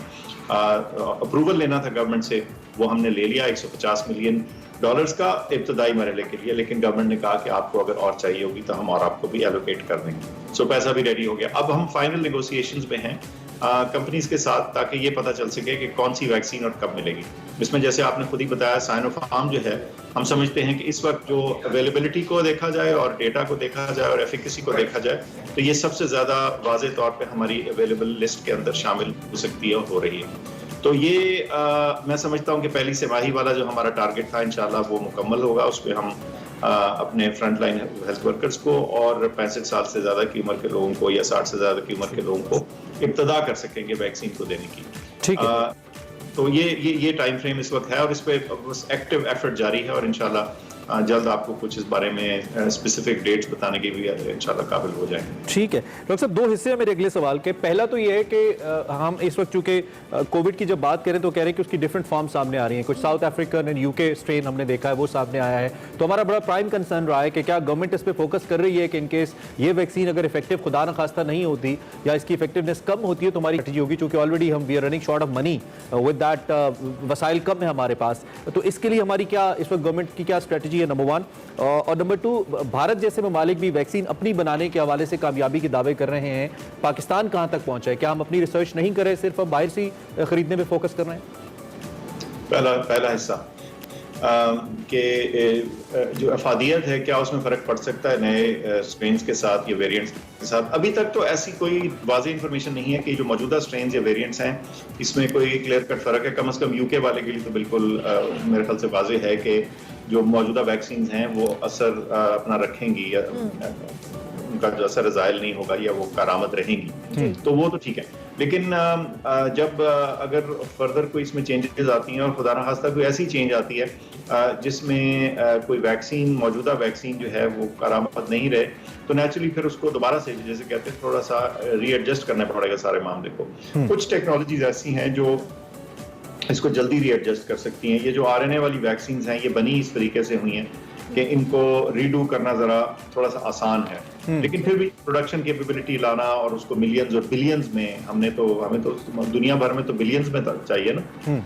अप्रूवल लेना था गवर्नमेंट से, वो हमने ले लिया $150 मिलियन का इब्तदाई मरहले के लिए। लेकिन गवर्नमेंट ने कहा कि आपको अगर और चाहिए होगी तो हम और आपको भी एलोकेट कर देंगे। सो पैसा भी रेडी हो गया। अब हम फाइनल नेगोशिएशंस में हैं कंपनीज के साथ ताकि ये पता चल सके कि कौन सी वैक्सीन और कब मिलेगी। इसमें जैसे आपने खुद ही बताया साइनोफार्म जो है, हम समझते हैं कि इस वक्त जो अवेलेबिलिटी को देखा जाए और डेटा को देखा जाए और एफिकेसी को देखा जाए तो ये सबसे ज़्यादा वाज़ेह तौर पे हमारी अवेलेबल लिस्ट के अंदर शामिल हो सकती है और हो रही है। तो ये मैं समझता हूँ कि पहली तिमाही वाला जो हमारा टारगेट था इंशाल्लाह वो मुकम्मल होगा। उस पर हम अपने फ्रंट लाइन हेल्थ वर्कर्स को और 65 साल से ज़्यादा की उम्र के लोगों को या 60 से ज़्यादा की उम्र के लोगों को इब्तदा कर सकेंगे वैक्सीन को देने की। ठीक है। तो ये टाइम फ्रेम इस वक्त है और इस पर बस एक्टिव एफर्ट जारी है और इंशाल्लाह जल्द आपको कुछ इस बारे में स्पेसिफिक डेट्स बताने की भी इंशाल्लाह काबिल हो जाएंगे। ठीक है डॉक्टर साहब, 2 हिस्से हैं मेरे अगले सवाल के। पहला तो ये है कि हम इस वक्त चूंकि कोविड की जब बात करें तो कह रहे हैं कि उसकी डिफरेंट फॉर्म सामने आ रही हैं। कुछ south African and UK strain हमने देखा है वो सामने आया है। तो हमारा बड़ा प्राइम कंसर्न रहा है कि क्या गवर्नमेंट इस पर फोकस कर रही है कि इनकेस ये वैक्सीन अगर इफेक्टिव खुदा न खास्ता नहीं होती या इसकी इफेक्टिवनेस कम होती है तो हमारी स्ट्रेटजी होगी, चूंकि ऑलरेडी हम we are running short of money with that, वसाइल कम है हमारे पास। तो इसके लिए हमारी क्या इस वक्त गवर्नमेंट की क्या स्ट्रेटजी है, नंबर 1। और नंबर 2, भारत जैसे ममालिक भी वैक्सीन अपनी बनाने के हवाले से कामयाबी के दावे कर रहे हैं, पाकिस्तान कहां तक पहुंचा है? क्या हम अपनी रिसर्च नहीं कर रहे, सिर्फ हम बाहर से खरीदने पे फोकस कर रहे हैं? पहला हिस्सा कि जो अफादियत है क्या उसमें फ़र्क पड़ सकता है नए स्ट्रेन्स के साथ या वेरिएंट्स के साथ? अभी तक तो ऐसी कोई वाज़ेह इंफॉर्मेशन नहीं है कि जो मौजूदा स्ट्रेन्स या वेरिएंट्स हैं इसमें कोई क्लियर कट फ़र्क है। कम से कम यूके वाले के लिए तो बिल्कुल मेरे ख्याल से वाज़ेह है कि जो मौजूदा वैक्सीन हैं वो असर अपना रखेंगी या उनका जो असर ज़ायल नहीं होगा या वो कारामद रहेंगी, तो वो तो ठीक है। लेकिन जब अगर फर्दर कोई इसमें चेंजेस आती हैं और खुदा न खास्ता कोई ऐसी चेंज आती है जिसमें कोई वैक्सीन मौजूदा वैक्सीन जो है वो कारामद नहीं रहे तो नेचुरली फिर उसको दोबारा से जैसे कहते हैं थोड़ा सा रीएडजस्ट करना पड़ेगा सारे मामले को। कुछ टेक्नोलॉजीज ऐसी हैं जो इसको जल्दी रीएडजस्ट कर सकती हैं। ये जो आरएनए वाली वैक्सीन हैं ये बनी इस तरीके से हुई हैं कि इनको रीडू करना जरा थोड़ा सा आसान है, लेकिन फिर भी प्रोडक्शन कैपेबिलिटी लाना और उसको मिलियंस और बिलियंस में हमें तो दुनिया भर में तो बिलियंस में चाहिए ना,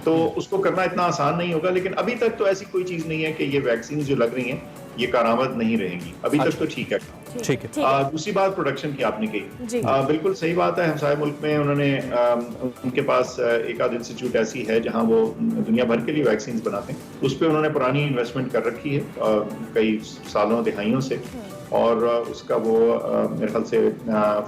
तो उसको करना इतना आसान नहीं होगा। लेकिन अभी तक तो ऐसी कोई चीज नहीं है कि ये वैक्सीन जो लग रही हैं ये कारामद नहीं रहेंगी। अभी तक तो ठीक है। ठीक है। दूसरी बात प्रोडक्शन की आपने कही, जी। बिल्कुल सही बात है। हमसाए मुल्क में उन्होंने उनके पास एक आध इंस्टीट्यूट ऐसी है जहां वो दुनिया भर के लिए वैक्सीन बनाते हैं। उस पर उन्होंने पुरानी इन्वेस्टमेंट कर रखी है कई सालों दिहाइयों से, और उसका वो मेरे ख्याल से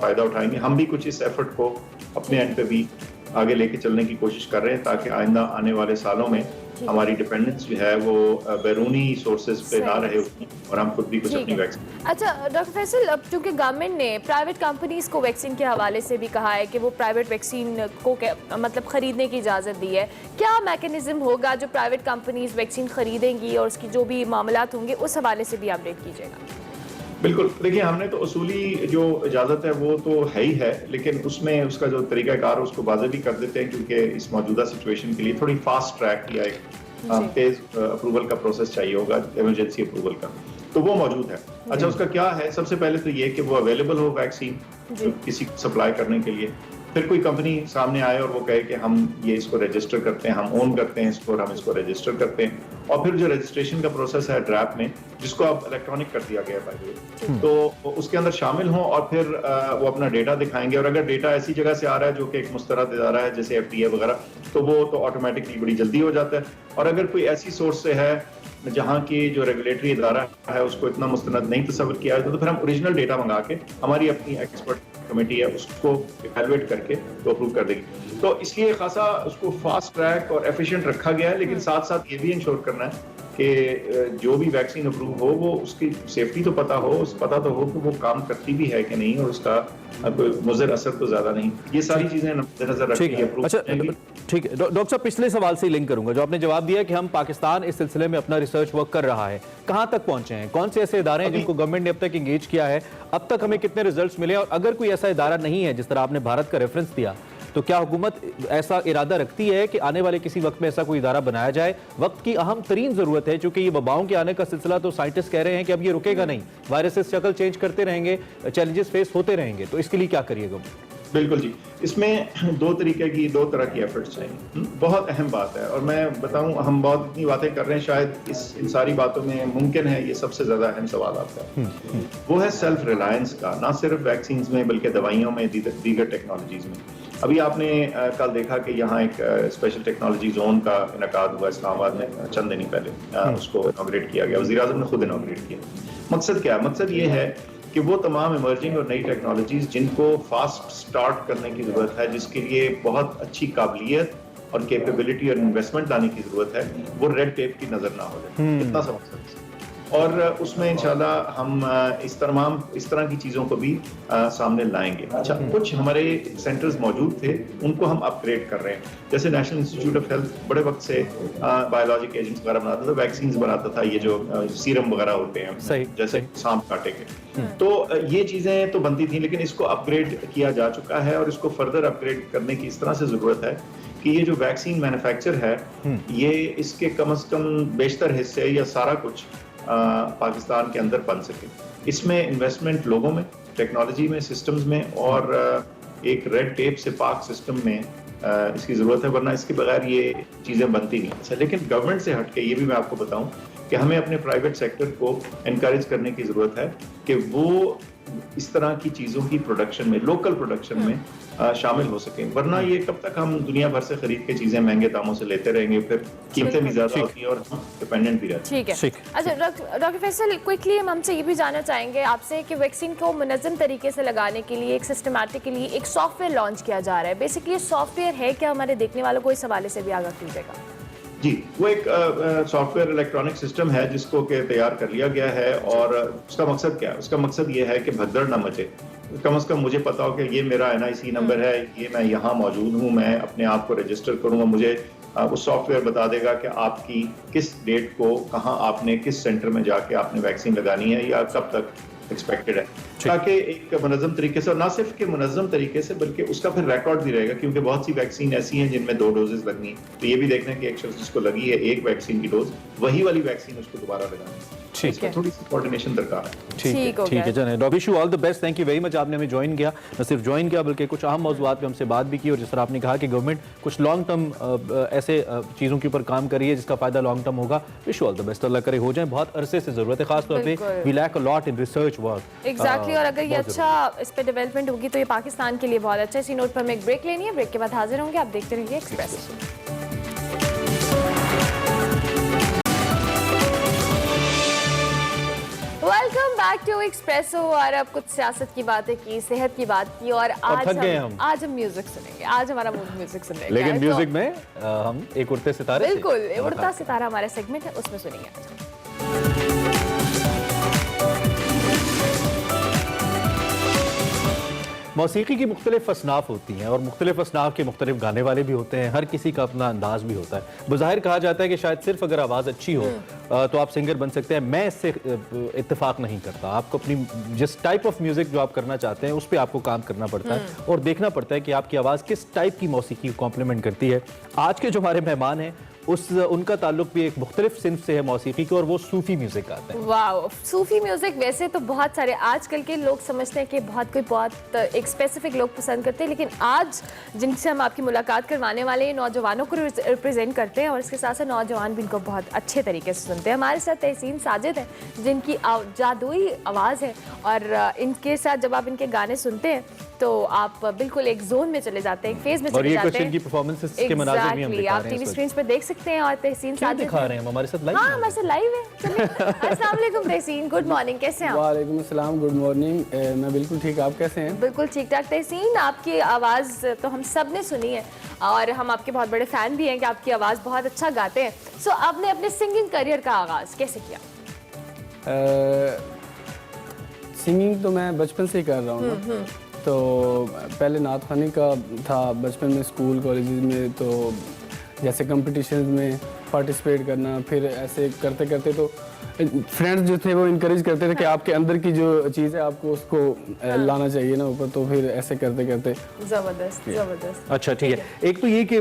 फायदा उठाएंगे। हम भी कुछ इस एफर्ट को अपने एंड पे भी आगे लेके चलने की कोशिश कर रहे हैं ताकि आइंदा आने वाले सालों में हमारी डिपेंडेंस जो है वो बैरूनी सोर्सेज पे ना रहे और हम खुद भी कुछ अपनी वैक्सीन। अच्छा डॉक्टर फैसल, अब चूंकि गवर्नमेंट ने प्राइवेट कंपनीज को वैक्सीन के हवाले से भी कहा है कि वो प्राइवेट वैक्सीन को मतलब खरीदने की इजाज़त दी है, क्या मैकेनिज्म होगा जो प्राइवेट कंपनीज वैक्सीन खरीदेंगी और उसकी जो भी मामलात होंगे उस हवाले से भी अपडेट कीजिएगा। बिल्कुल, देखिए हमने तो उसूली जो इजाज़त है वो तो है ही है, लेकिन उसमें उसका जो तरीकाकार है उसको वाज़ेह भी कर देते हैं, क्योंकि इस मौजूदा सिचुएशन के लिए थोड़ी फास्ट ट्रैक या एक तेज अप्रूवल का प्रोसेस चाहिए होगा, इमरजेंसी अप्रूवल का, तो वो मौजूद है। अच्छा, उसका क्या है? सबसे पहले तो ये कि वो अवेलेबल हो वैक्सीन किसी को सप्लाई करने के लिए। फिर कोई कंपनी सामने आए और वो कहे कि हम ये इसको रजिस्टर करते हैं, हम ओन करते हैं इसको और हम इसको रजिस्टर करते हैं, और फिर जो रजिस्ट्रेशन का प्रोसेस है ड्रैप में, जिसको अब इलेक्ट्रॉनिक कर दिया गया है, तो उसके अंदर शामिल हों और फिर वो अपना डेटा दिखाएंगे। और अगर डेटा ऐसी जगह से आ रहा है जो कि एक मुस्तरद इदारा है जैसे FDA वगैरह, तो वो तो ऑटोमेटिकली बड़ी जल्दी हो जाता है। और अगर कोई ऐसी सोर्स से है जहाँ की जो रेगुलेटरी इदारा है उसको इतना मुस्तनद नहीं तस्वर किया है, तो फिर हम ओरिजिनल डेटा मंगा के हमारी अपनी एक्सपर्ट कमेटी है उसको इवैल्यूएट करके तो अप्रूव कर देगी। तो इसलिए खासा उसको फास्ट ट्रैक और एफिशिएंट रखा गया है, लेकिन साथ साथ ये भी इंश्योर करना है कि जो भी वैक्सीन अप्रूव हो वो उसकी सेफ्टी तो पता तो हो कि वो काम करती भी है कि नहीं, और उसका कोई मुज़र असर तो ज्यादा नहीं। ये सारी चीजें मद्देनजर रख के अप्रूव। अच्छा ठीक है डॉक्टर साहब, पिछले सवाल से लिंक करूंगा जो आपने जवाब दिया कि हम पाकिस्तान इस सिलसिले में अपना रिसर्च वर्क कर रहा है, कहां तक पहुंचे हैं? कौन से ऐसे इदारे हैं जिनको गवर्नमेंट ने अब तक एंगेज किया है? अब तक हमें कितने रिजल्ट्स मिले? और अगर कोई ऐसा इदारा नहीं है, जिस तरह आपने भारत का रेफरेंस दिया, तो क्या हुकूमत ऐसा इरादा रखती है कि आने वाले किसी वक्त में ऐसा कोई इदारा बनाया जाए? वक्त की अहम तरीन जरूरत है, क्योंकि ये वबाओं के आने का सिलसिला तो साइंटिस्ट कह रहे हैं कि अब ये रुकेगा नहीं, वायरसेस शक्ल चेंज करते रहेंगे, चैलेंजेस फेस होते रहेंगे, तो इसके लिए क्या करिएगा? बिल्कुल जी, इसमें दो तरह की एफर्ट्स चाहिए। बहुत अहम बात है, और मैं बताऊं हम बहुत इतनी बातें कर रहे हैं, शायद इन सारी बातों में मुमकिन है ये सबसे ज्यादा अहम सवाल आता है, वो है सेल्फ रिलायंस का, ना सिर्फ वैक्सीन में बल्कि दवाइयों में, दीगर टेक्नोलॉजीज में। अभी आपने कल देखा कि यहाँ एक स्पेशल टेक्नोलॉजी जोन का इनकाद हुआ इस्लामाबाद में चंद दिन पहले, उसको इनॉग्रेट किया गया, वज़ीर-ए-आज़म ने खुद इनॉग्रेट किया। मकसद क्या है? मकसद ये है कि वो तमाम इमर्जिंग और नई टेक्नोलॉजीज जिनको फास्ट स्टार्ट करने की जरूरत है, जिसके लिए बहुत अच्छी काबिलियत और कैपेबिलिटी और इन्वेस्टमेंट लाने की जरूरत है, वो रेड टेप की नजर ना हो जाए, इतना सा मकसद है। और उसमें इंशाल्लाह हम इस तरह की चीज़ों को भी सामने लाएंगे। अच्छा, कुछ हमारे सेंटर्स मौजूद थे, उनको हम अपग्रेड कर रहे हैं। जैसे नेशनल इंस्टीट्यूट ऑफ हेल्थ बड़े वक्त से बायोलॉजिक एजेंट्स वगैरह बनाता था, वैक्सीन बनाता था, ये जो सीरम वगैरह होते हैं जैसे सांप काटे के, तो ये चीज़ें तो बनती थी, लेकिन इसको अपग्रेड किया जा चुका है और इसको फर्दर अपग्रेड करने की इस तरह से ज़रूरत है कि ये जो वैक्सीन मैन्युफैक्चर है, ये इसके कम से कम बेशतर हिस्से या सारा कुछ पाकिस्तान के अंदर बन सके। इसमें इन्वेस्टमेंट लोगों में, टेक्नोलॉजी में, सिस्टम्स में, और एक रेड टेप से पाक सिस्टम में इसकी ज़रूरत है, वरना इसके बगैर ये चीज़ें बनती नहीं। अच्छा, लेकिन गवर्नमेंट से हट के ये भी मैं आपको बताऊं कि हमें अपने प्राइवेट सेक्टर को एनकरेज करने की ज़रूरत है कि वो इस तरह की चीज़ों की प्रोडक्शन में, लोकल प्रोडक्शन में शामिल हो सकें, वरना ये कब तक हम दुनिया भर से खरीद के चीज़ें महंगे दामों से लेते रहेंगे, फिर कीमतें भी ज़्यादा होती हैं और हम डिपेंडेंट भी रहते हैं। ठीक है। अच्छा डॉक्टर फैसल, क्विकली हम हमसे ये भी जानना चाहेंगे आपसे कि वैक्सीन को मुनज़्ज़म तरीके से लगाने के लिए एक सिस्टमैटिकली एक सॉफ्टवेयर लॉन्च किया जा रहा है, बेसिकली ये सॉफ्टवेयर है क्या? हमारे देखने वालों को इस हवाले से भी आगाह कीजिएगा। जी, वो एक सॉफ्टवेयर इलेक्ट्रॉनिक सिस्टम है जिसको के तैयार कर लिया गया है, और उसका मकसद क्या है? उसका मकसद ये है कि भगदड़ ना मचे, कम से कम मुझे पता हो कि ये मेरा NIC नंबर है, ये मैं यहाँ मौजूद हूँ, मैं अपने आप को रजिस्टर करूँगा, मुझे वो सॉफ्टवेयर बता देगा कि आपकी किस डेट को, कहाँ आपने किस सेंटर में जाके आपने वैक्सीन लगानी है या कब तक एक्सपेक्टेड है। ताकि एक मुनज़्ज़म तरीके से, और ना सिर्फ के मुनज़्ज़म तरीके से बल्कि उसका फिर रिकॉर्ड भी रहेगा, क्योंकि बहुत सी वैक्सीन ऐसी हैं जिनमें 2 डोजेस लगनी है, तो ये भी देखना है कि एक शख्स जिसको लगी है एक वैक्सीन की डोज, वही वाली वैक्सीन उसको दोबारा लगानी है। ठीक है, थोड़ी सी कोऑर्डिनेशन दरकार है। ठीक हो ठीक है गया। चलें। डॉ. Wish you all the best, thank you very much. आपने हमें ज्वाइन किया, न सिर्फ ज्वाइन किया बल्कि कुछ अहम मौज़ूआत पे हमसे बात भी की, और जिस तरह आपने कहा कि गवर्नमेंट कुछ लॉन्ग टर्म ऐसे चीज़ों के ऊपर काम कर रही है जिसका फायदा लॉन्ग टर्म होगा। Wish you all the best, अल्लाह करे हो जाए। बहुत अरसे से जरूरत है, खास तौर पे बिल्कुल। We lack a lot in research work. Exactly, और अगर ये अच्छा इस पे डेवलपमेंट होगी तो ये पाकिस्तान के लिए बहुत अच्छा है। इसी नोट पर हमें एक ब्रेक लेनी है, ब्रेक के बाद हाजिर होंगे। आप देखते रहिए Express. Welcome back to Expresso. और अब कुछ सियासत की बातें की, सेहत की बात की, और आज थक गए हम। आज हम म्यूजिक सुनेंगे। आज हमारा मूड म्यूजिक सुनने का लेकिन है, म्यूजिक तो में हम एक उड़ते सितारे से- बिल्कुल उड़ता सितारा हमारा सेगमेंट है, उसमें सुनेंगे आज। मौसीकी की मुख्तलिफ असनाफ होती हैं और मुख्तलिफ असनाफ के मुख्तलिफ गाने वाले भी होते हैं। हर किसी का अपना अंदाज भी होता है। बज़ाहिर कहा जाता है कि शायद सिर्फ अगर आवाज़ अच्छी हो तो आप सिंगर बन सकते हैं। मैं इससे इत्तेफाक नहीं करता। आपको अपनी जिस टाइप ऑफ म्यूज़िक जो आप करना चाहते हैं उस पर आपको काम करना पड़ता है और देखना पड़ता है कि आपकी आवाज़ किस टाइप की मौसीकी को कॉम्प्लीमेंट करती है। आज के जो हमारे मेहमान हैं उनका ताल्लुक भी एक मुख्तलिफ सिन्फ से है मौसीकी के, और वो सूफी म्यूजिक गाते हैं। वाओ, सूफी म्यूजिक वैसे तो बहुत सारे आजकल के लोग समझते हैं कि बहुत एक स्पेसिफिक लोग पसंद करते हैं, लेकिन आज जिनसे हम आपकी मुलाकात करवाने वाले हैं नौजवानों को रिप्रेजेंट करते हैं, और इसके साथ साथ नौजवान भी इनको बहुत अच्छे तरीके से सुनते हैं। हमारे साथ तहसीन साजिद है जिनकी जादुई आवाज़ है, और इनके साथ जब आप इनके गाने सुनते हैं तो आप बिल्कुल एक जोन में चले जाते हैं, एक फेज में और चले ये जाते कुछ हैं। इनकी परफॉर्मेंस के मनाज़िर भी हम दिखा आप रहे हैं टीवी इस स्क्रीन पे देख सकते हैं। और तहसीन क्या साजिद दिखा रहे हैं हम हमारे साथ लाइव? हाँ, हमारे साथ लाइव है। चलिए, अस्सलाम वालेकुम तहसीन, गुड मॉर्निंग, कैसे हैं आप? वालेकुम अस्सलाम, गुड मॉर्निंग। मैं बिल्कुल ठीक, आप कैसे हैं? बिल्कुल ठीक ठाक। तहसीन, आपकी आवाज़ तो हम सब ने सुनी है और हम आपके बहुत बड़े फ़ैन भी हैं कि आपकी आवाज़ बहुत अच्छा गाते हैं। सो आपने अपने सिंगिंग करियर का आगाज़ कैसे किया? सिंगिंग तो मैं बचपन से ही कर रहा हूँ ना। तो पहले नात ख़वानी का था बचपन में, स्कूल कॉलेजेस में, तो जैसे कंपटीशन में पार्टिसिपेट करना, फिर ऐसे करते करते तो फ्रेंड्स जो थे वो इनकरेज करते थे कि आपके अंदर की जो चीज़ है आपको उसको लाना चाहिए ना ऊपर, तो फिर ऐसे करते करते ज़बरदस्त ज़बरदस्त। अच्छा ठीक है। एक तो ये कि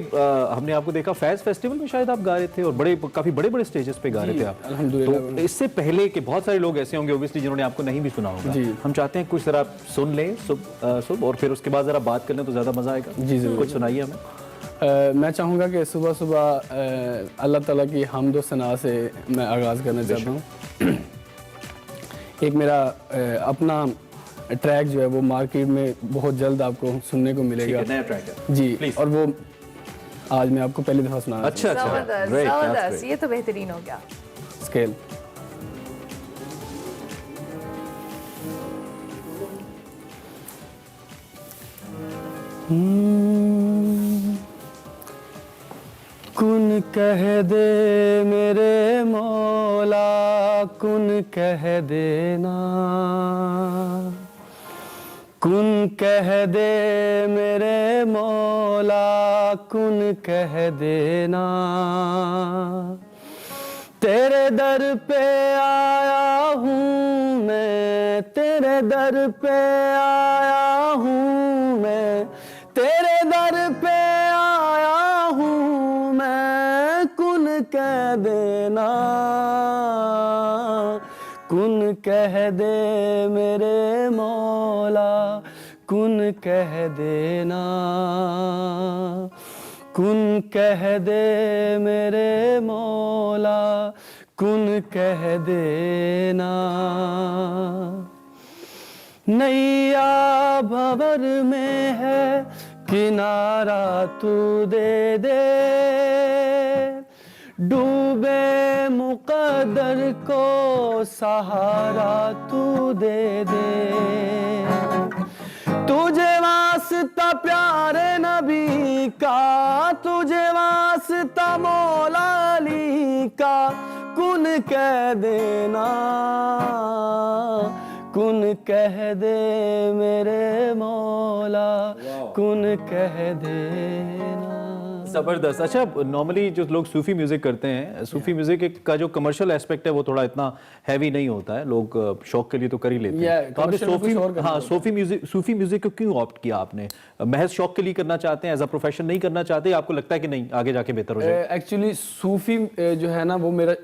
हमने आपको देखा फैज़ फेस्टिवल में शायद आप गा रहे थे, और काफी बड़े बड़े स्टेजेस पे गा रहे थे आप। अल्हम्दुलिल्लाह। तो इससे पहले के बहुत सारे लोग ऐसे होंगे ऑब्वियसली जिन्होंने आपको नहीं भी सुना होगा। जी। हम चाहते हैं कुछ जरा सुन लें सुबह, और फिर उसके बाद जरा बात कर लें तो ज्यादा मजा आएगा। जी, जरूर। कुछ सुनाइए हमें। मैं चाहूँगा कि सुबह सुबह अल्लाह ताला की हम्द व सना से मैं आगाज़ करना चाहता हूँ। एक मेरा अपना ट्रैक जो है वो मार्केट में बहुत जल्द आपको सुनने को मिलेगा। ठीक है, नया ट्रैक है। जी, Please. और वो आज मैं आपको पहली दफ़ा सुना अच्छा अच्छा, ज़बरदस्त Great, that's ज़बरदस्त, great. ये तो बेहतरीन हो गया। स्केल। कुन कह दे मेरे मौला, कुन कह देना, कुन कह दे मेरे मौला, कुन कह देना। तेरे दर पे आया हूँ मैं, तेरे दर पे आया हूँ मैं, तेरे दर पे आया हूँ मैं, कुन कह देना, कुन कह दे मेरे मौला, कुन कह देना, कुन कह दे मेरे मौला, कुन कह देना। नैया भंवर में है किनारा तू दे दे, डूबे मुकद्दर को सहारा तू दे दे। तुझे वास्ता प्यारे नबी का, तुझे वास्ता मौला अली का, कुन कह देना, कुन कह दे मेरे मौला, कुन कह देना। जबरदस्त। अच्छा, नॉर्मली जो लोग सूफी म्यूजिक करते हैं, सूफी म्यूजिक का जो कमर्शियल एस्पेक्ट है वो थोड़ा इतना हैवी नहीं होता है, लोग शौक के लिए तो कर ही लेते हैं। तो आपने सूफी म्यूजिक को क्यों ऑप्ट किया आपने? महज शौक के लिए करना चाहते हैं, एज अ प्रोफेशन नहीं करना चाहते, आपको लगता है कि नहीं आगे जाके बेहतर हो जाए? एक्चुअली सूफी जो है ना वो मेरा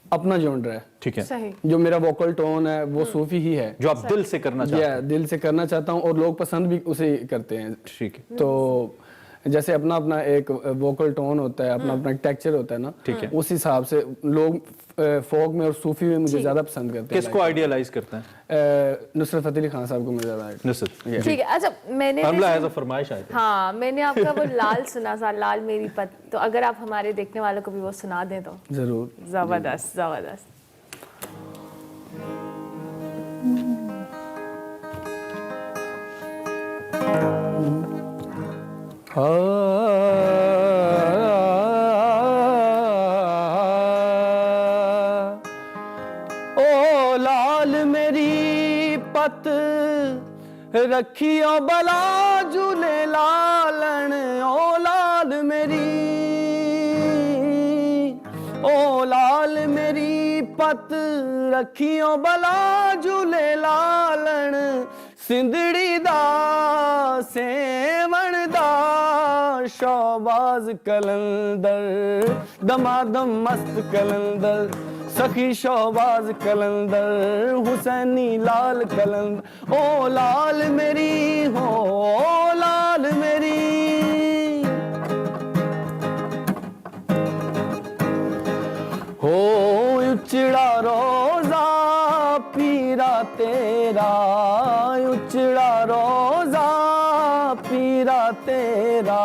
अपना जॉनर है। ठीक है, सही। जो मेरा वोकल टोन है वो सूफी ही है, जो आप दिल से करना चाहते हैं। दिल से करना चाहता हूँ और लोग पसंद भी उसे करते हैं। ठीक है। तो जैसे अपना अपना एक वोकल टोन होता है, अपना अपना टेक्सचर होता है ना, ठीक है। उस हिसाब से लोग फोक में और सूफी में मुझे ज्यादा पसंद करते हैं। किसको आइडियलाइज करते हैं? नुसरत फतेह अली खान साहब को मैं ज्यादा नुसरत। ठीक है। अच्छा, मैंने हमला एज अ फरमाइश आए थे। हाँ, मैंने आपका वो लाल सुना था, लाल मेरी पत, तो अगर आप हमारे देखने वालों को भी वो सुना दें तो जरूर। जबरदस्त जबरदस्त। ओ लाल मेरी पत रखियो बला झूले लालन, ओ लाल मेरी, ओ लाल मेरी पत रखियो बला झूले लालन, सिंधड़ी दा सेवण दा शौबाज कलंदर, दमादम मस्त कलंदर, सखी शौबाज कलंदर, हुसैनी लाल कलंदर, ओ लाल मेरी हो, ओ लाल मेरी, हो उचड़ा रोजा पीरा तेरा, उचड़ा रोजा पीरा तेरा,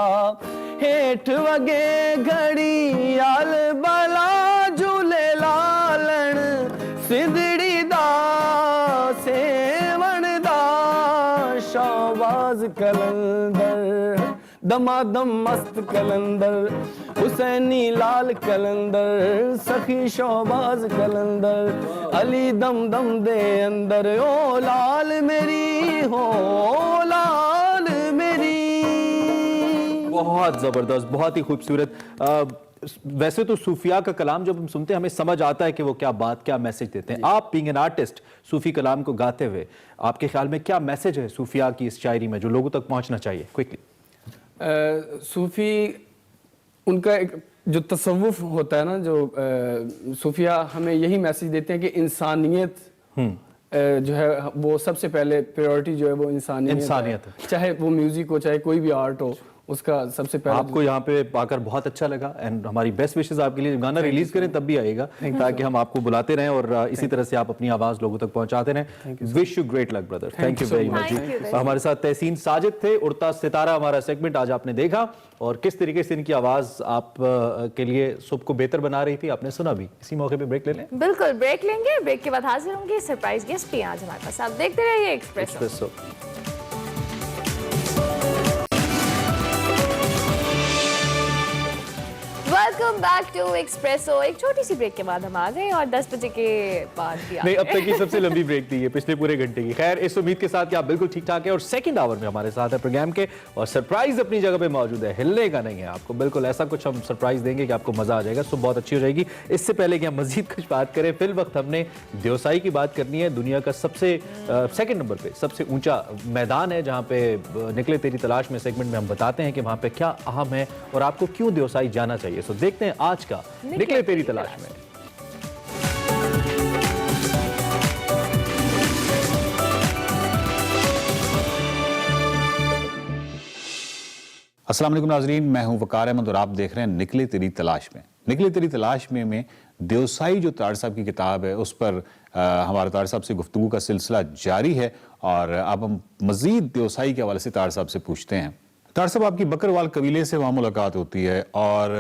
हेठ वगे घड़ी आल बला झूले लालन, सिंधड़ी दा सेवण दा शौबाज कलंदर, दमादम मस्त कलंदर, हुसैनी लाल कलंदर, सखी शौबाज कलंदर, अली दम दम दे अंदर, ओ लाल मेरी हो, ओ लाल मेरी। बहुत जबरदस्त, बहुत ही खूबसूरत। वैसे तो सूफिया का कलाम जब हम सुनते हैं हमें समझ आता है कि वो क्या बात, क्या मैसेज देते हैं। आप बीइंग एन आर्टिस्ट सूफी कलाम को गाते हुए आपके ख्याल में क्या मैसेज है सूफिया की इस शायरी में जो लोगों तक पहुंचना चाहिए? क्विकली। सूफी उनका एक जो तसव्वुफ होता है ना, जो सूफिया हमें यही मैसेज देते हैं कि इंसानियत जो है वो सबसे पहले प्रायोरिटी जो है वो इंसानियत है। चाहे वो म्यूजिक हो, चाहे कोई भी आर्ट हो, उसका सबसे पहले। आपको यहाँ पे आकर बहुत अच्छा लगा एंड हमारी बेस्ट विशेस आपके लिए। गाना रिलीज करें तब भी आइएगा ताकि हम आपको बुलाते रहें और इसी तरह से आप अपनी आवाज लोगों तक पहुंचाते रहें। Wish you great luck brother. Thank you very much. हमारे साथ तहसीन साजिद थे। उड़ता सितारा हमारा सेगमेंट आज आपने देखा और किस तरीके से इनकी आवाज आप के लिए सुबह को बेहतर बना रही थी, आपने सुना भी। इसी मौके पे ब्रेक ले लें। बिल्कुल ब्रेक लेंगे, ब्रेक के बाद हाजिर होंगे सरप्राइज गेस्ट भी आज हमारे पास। आप देखते रहिए Expresso. Welcome back to Expresso. एक छोटी सी ब्रेक के बाद हम आ गए और 10 बजे के बाद भी नहीं, अब तक की सबसे लंबी ब्रेक थी ये, पिछले पूरे घंटे की। खैर, इस उम्मीद के साथ कि आप बिल्कुल ठीक ठाक है और सेकंड आवर में हमारे साथ है प्रोग्राम के और सरप्राइज अपनी जगह पे मौजूद है, हिलने का नहीं है। आपको बिल्कुल ऐसा कुछ हम सरप्राइज देंगे कि आपको मजा आ जाएगा, सुबह बहुत अच्छी हो जाएगी। इससे पहले कि हम मजीद कुछ बात करें, फिल वक्त हमने देवसाई की बात करनी है। दुनिया का सबसे सेकंड नंबर पे सबसे ऊंचा मैदान है जहाँ पे निकले तेरी तलाश में सेगमेंट में हम बताते हैं कि वहाँ पे क्या अहम है और आपको क्यों देवसाई जाना चाहिए। सो देखते हैं आज का निकले तेरी तलाश में। अस्सलाम वालेकुम नाजरीन, मैं हूं वकार अहमद और आप देख रहे हैं निकले तेरी तलाश में। निकले तेरी तलाश में देवसाई जो तार साहब की किताब है उस पर हमारे तार साहब से गुफ्तगू का सिलसिला जारी है और अब हम मजीद देवसाई के हवाले से तार साहब से पूछते हैं। तार साहब, आपकी बकरवाल कबीले से वहाँ मुलाकात होती है और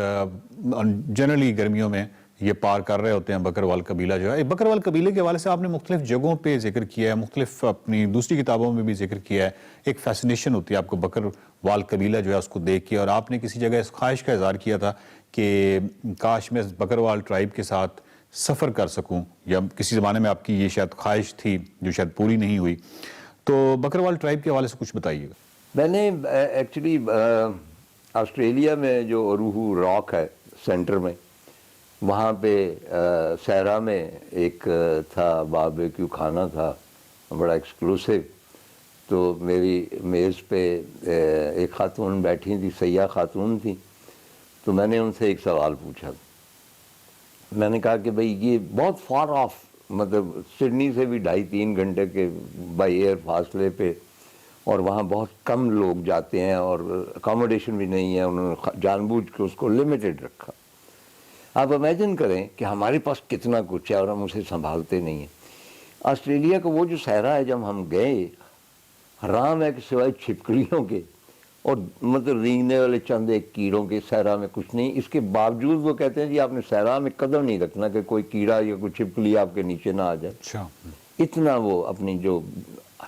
जनरली गर्मियों में ये पार कर रहे होते हैं बकरवाल कबीला जो है। बकरवाल कबीले के हवाले से आपने मुख्तलिफ जगहों पे जिक्र किया है, मुख्तलिफ अपनी दूसरी किताबों में भी जिक्र किया है। एक फैसिनेशन होती है आपको बकरवाल कबीला जो है उसको देख के, और आपने किसी जगह इस ख्वाहिश का इज़हार किया था कि काश मैं बकरवाल ट्राइब के साथ सफ़र कर सकूँ, या किसी ज़माने में आपकी ये शायद ख्वाहिश थी जो शायद पूरी नहीं हुई। तो बकरवाल ट्राइब के हवाले से कुछ बताइएगा। मैंने एक्चुअली ऑस्ट्रेलिया में जो ओरूहू रॉक है सेंटर में, वहाँ पे सहरा में एक था बारबेक्यू खाना था, बड़ा एक्सक्लूसिव। तो मेरी मेज़ पे एक खातून बैठी थी, सैय्या खातून थी। तो मैंने उनसे एक सवाल पूछा। मैंने कहा कि भाई ये बहुत फार ऑफ, मतलब सिडनी से भी 2.5-3 घंटे के बाई एयर फासले पे, और वहाँ बहुत कम लोग जाते हैं और अकोमोडेशन भी नहीं है। उन्होंने जानबूझ के उसको लिमिटेड रखा। आप इमेजिन करें कि हमारे पास कितना कुछ है और हम उसे संभालते नहीं हैं। ऑस्ट्रेलिया का वो जो सहरा है, जब हम गए, हराम है कि सिवाय छिपकलियों के और मतलब रेंगने वाले चंद एक कीड़ों के सहरा में कुछ नहीं। इसके बावजूद वो कहते हैं जी आपने सहरा में कदम नहीं रखना कि कोई कीड़ा या कोई छिपकली आपके नीचे ना आ जाए। अच्छा। इतना वो अपनी जो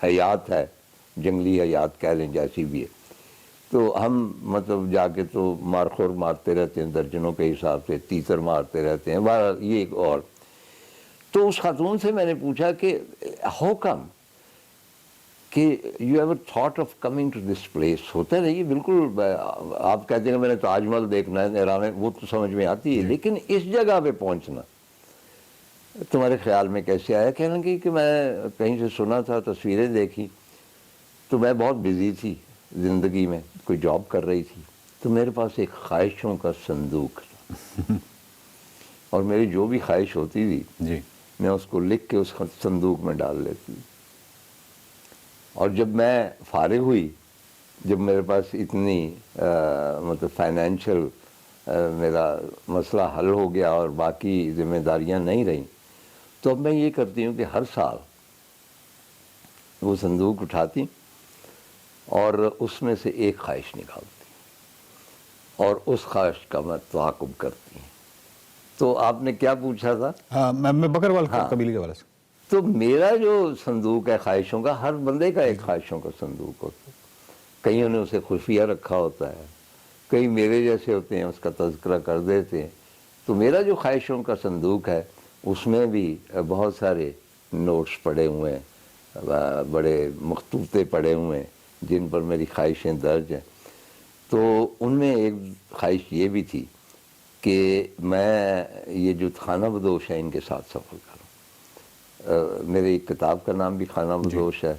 हयात है, जंगली हयात कह लें जैसी भी है, तो हम मतलब जाके तो मारखोर मारते रहते हैं, दर्जनों के हिसाब से तीतर मारते रहते हैं। बहरहाल ये एक और। तो उस खातून से मैंने पूछा कि हाउ कम कि you ever thought of coming to this place. होता नहीं बिल्कुल, आप कहते हैं मैंने ताजमहल देखना है, हैरान, वो तो समझ में आती है, लेकिन इस जगह पे पहुंचना तुम्हारे ख्याल में कैसे आया? कहने लगी कि मैं कहीं से सुना था, तस्वीरें देखी, तो मैं बहुत बिजी थी ज़िंदगी में, कोई जॉब कर रही थी, तो मेरे पास एक ख्वाहिशों का संदूक था और मेरी जो भी ख्वाहिश होती थी जी, मैं उसको लिख के उस संदूक में डाल लेती। और जब मैं फारिग हुई, जब मेरे पास इतनी मतलब फाइनेंशियल मेरा मसला हल हो गया और बाकी जिम्मेदारियां नहीं रहीं, तो अब मैं ये करती हूँ कि हर साल वो संदूक उठाती और उसमें से एक ख्वाहिश निकालती और उस ख्वाहिश का मैं ताक़ुब करती। तो आपने क्या पूछा था? हाँ, मैं बकरवाल कबीले के वाले से। तो मेरा जो संदूक है ख्वाहिशों का, हर बंदे का एक ख्वाहिशों का संदूक होता है। कईयों ने उसे खुफिया रखा होता है, कई मेरे जैसे होते हैं उसका तज़किरा कर देते हैं। तो मेरा जो ख्वाहिशों का संदूक है उसमें भी बहुत सारे नोट्स पड़े हुए हैं, बड़े मखतूते पड़े हुए हैं जिन पर मेरी ख्वाहिशें दर्ज हैं। तो उनमें एक ख्वाहिश ये भी थी कि मैं ये जो खाना बदोश है इनके साथ सफ़र करूँ। मेरी एक किताब का नाम भी खाना बदोश है।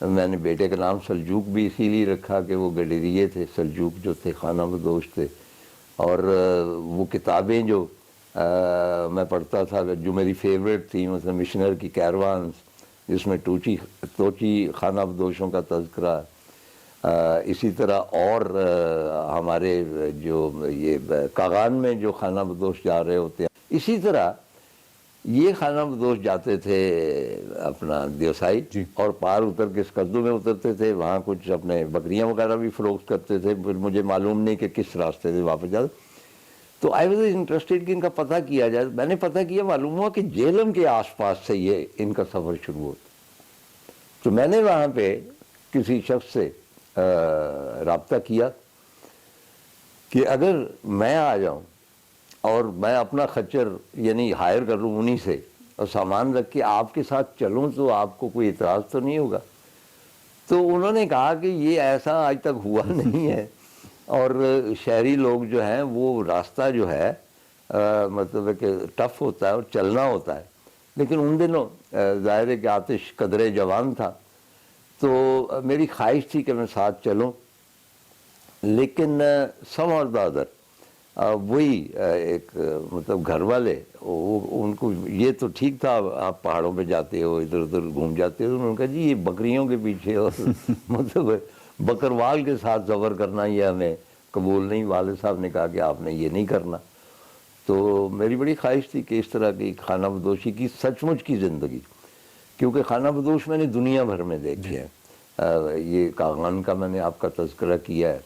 मैंने बेटे का नाम सल्जूक भी इसीलिए रखा कि वो गडरिये थे, सल्जूक जो थे खाना बदोश थे। और वो किताबें जो मैं पढ़ता था, जो मेरी फेवरेट थी, मतलब मिशनर की कैरवान्स, जिसमें तोची खाना बदोशों का तज़किरा, इसी तरह और हमारे जो ये कागान में जो खाना बदोश जा रहे होते हैं, इसी तरह ये खाना बदोश जाते थे अपना देवसाई और पार उतर के स्कर्दू में उतरते थे, वहाँ कुछ अपने बकरियाँ वगैरह भी फ़रोख्त करते थे। फिर मुझे मालूम नहीं कि किस रास्ते से वापस जाते। तो आई वॉज इंटरेस्टेड कि इनका पता किया जाए। मैंने पता किया, मालूम हुआ कि जेलम के आसपास से ये इनका सफ़र शुरू होता। तो मैंने वहाँ पे किसी शख्स से राब्ता किया कि अगर मैं आ जाऊँ और मैं अपना खच्चर यानी हायर कर लूँ उन्हीं से और सामान रख के आपके साथ चलूँ तो आपको कोई इतराज़ तो नहीं होगा। तो उन्होंने कहा कि ये ऐसा आज तक हुआ नहीं है और शहरी लोग जो हैं वो रास्ता जो है मतलब कि टफ़ होता है और चलना होता है। लेकिन उन दिनों ज़ाहिर है कि आतिश कदरे जवान था, तो मेरी ख्वाहिश थी कि मैं साथ चलूँ। लेकिन सम और द अदर वही एक मतलब घर वाले उनको ये तो ठीक था, आप पहाड़ों पे जाते हो, इधर उधर घूम जाते हो। उन्होंने कहा जी ये बकरियों के पीछे और मतलब बकरवाल के साथ सफ़र करना ये हमें कबूल नहीं। वाले साहब ने कहा कि आपने ये नहीं करना। तो मेरी बड़ी ख्वाहिश थी कि इस तरह की खाना बदोशी की सचमुच की ज़िंदगी, क्योंकि खाना बदोश मैंने दुनिया भर में देखे हैं। ये कागान का मैंने आपका तज़किरा किया है।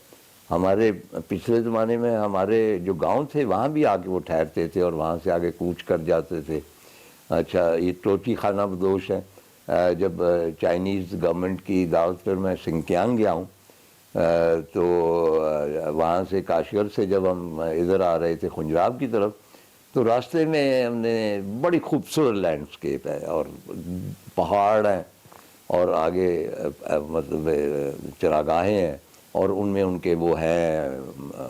हमारे पिछले ज़माने में हमारे जो गांव थे वहाँ भी आके वो ठहरते थे और वहाँ से आगे कूच कर जाते थे। अच्छा, ये टोची खाना बदोश है। जब चाइनीज़ गवर्नमेंट की दावत पर मैं सिंकियांग गया हूँ तो वहाँ से काशगर से जब हम इधर आ रहे थे खुंजराब की तरफ, तो रास्ते में हमने बड़ी खूबसूरत लैंडस्केप है और पहाड़ हैं और आगे मतलब चरागाहें हैं और उनमें उनके वो हैं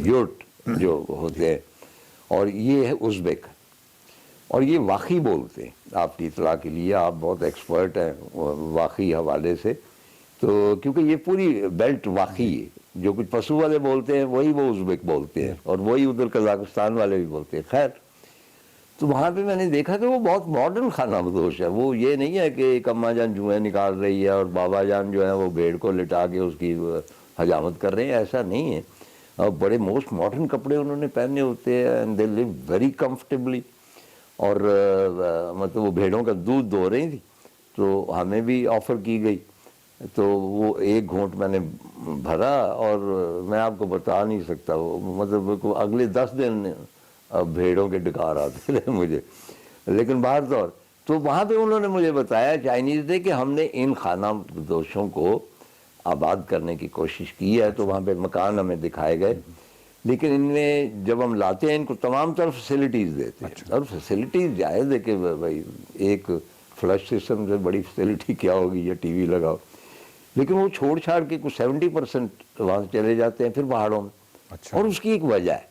युर्ट जो होते हैं, और ये है उज़्बेक, और ये वाक़ई बोलते हैं। आपकी इत्तला के लिए, आप बहुत एक्सपर्ट हैं वाक़ई हवाले से, तो क्योंकि ये पूरी बेल्ट वाक़ई है, जो कुछ पशु वाले बोलते हैं वही वो उज़्बेक बोलते हैं, और वही उधर कज़ाकिस्तान वाले भी बोलते हैं। खैर, तो वहाँ पे मैंने देखा कि वो बहुत मॉडर्न खाना बदोश है। वो ये नहीं है कि एक अम्मा जान जुएँ निकाल रही है और बाबा जान जो है वो भेड़ को लिटा के उसकी हजामत कर रहे हैं, ऐसा नहीं है। और बड़े मोस्ट मॉडर्न कपड़े उन्होंने पहने होते हैं, and they live very comfortably. और मतलब वो भेड़ों का दूध दो रही थी, तो हमें भी ऑफ़र की गई, तो वो एक घूंट मैंने भरा, और मैं आपको बता नहीं सकता, वो मतलब अगले 10 दिन भेड़ों के डकार आते रहे मुझे। लेकिन बाहर तो वहाँ पे उन्होंने मुझे बताया, चाइनीज़ ने, कि हमने इन खाना दोषों को आबाद करने की कोशिश की है। तो वहाँ पे मकान हमें दिखाए गए, लेकिन इनमें जब हम लाते हैं इनको तमाम तरह फैसिलिटीज़ देते हैं। और फैसिलिटीज़ जायज़ है कि भाई एक फ्लश सिस्टम से बड़ी फैसिलिटी क्या होगी, या टीवी लगाओ, लेकिन वो छोड़ छाड़ के कुछ 70% वहाँ से चले जाते हैं फिर पहाड़ों में। और उसकी एक वजह है,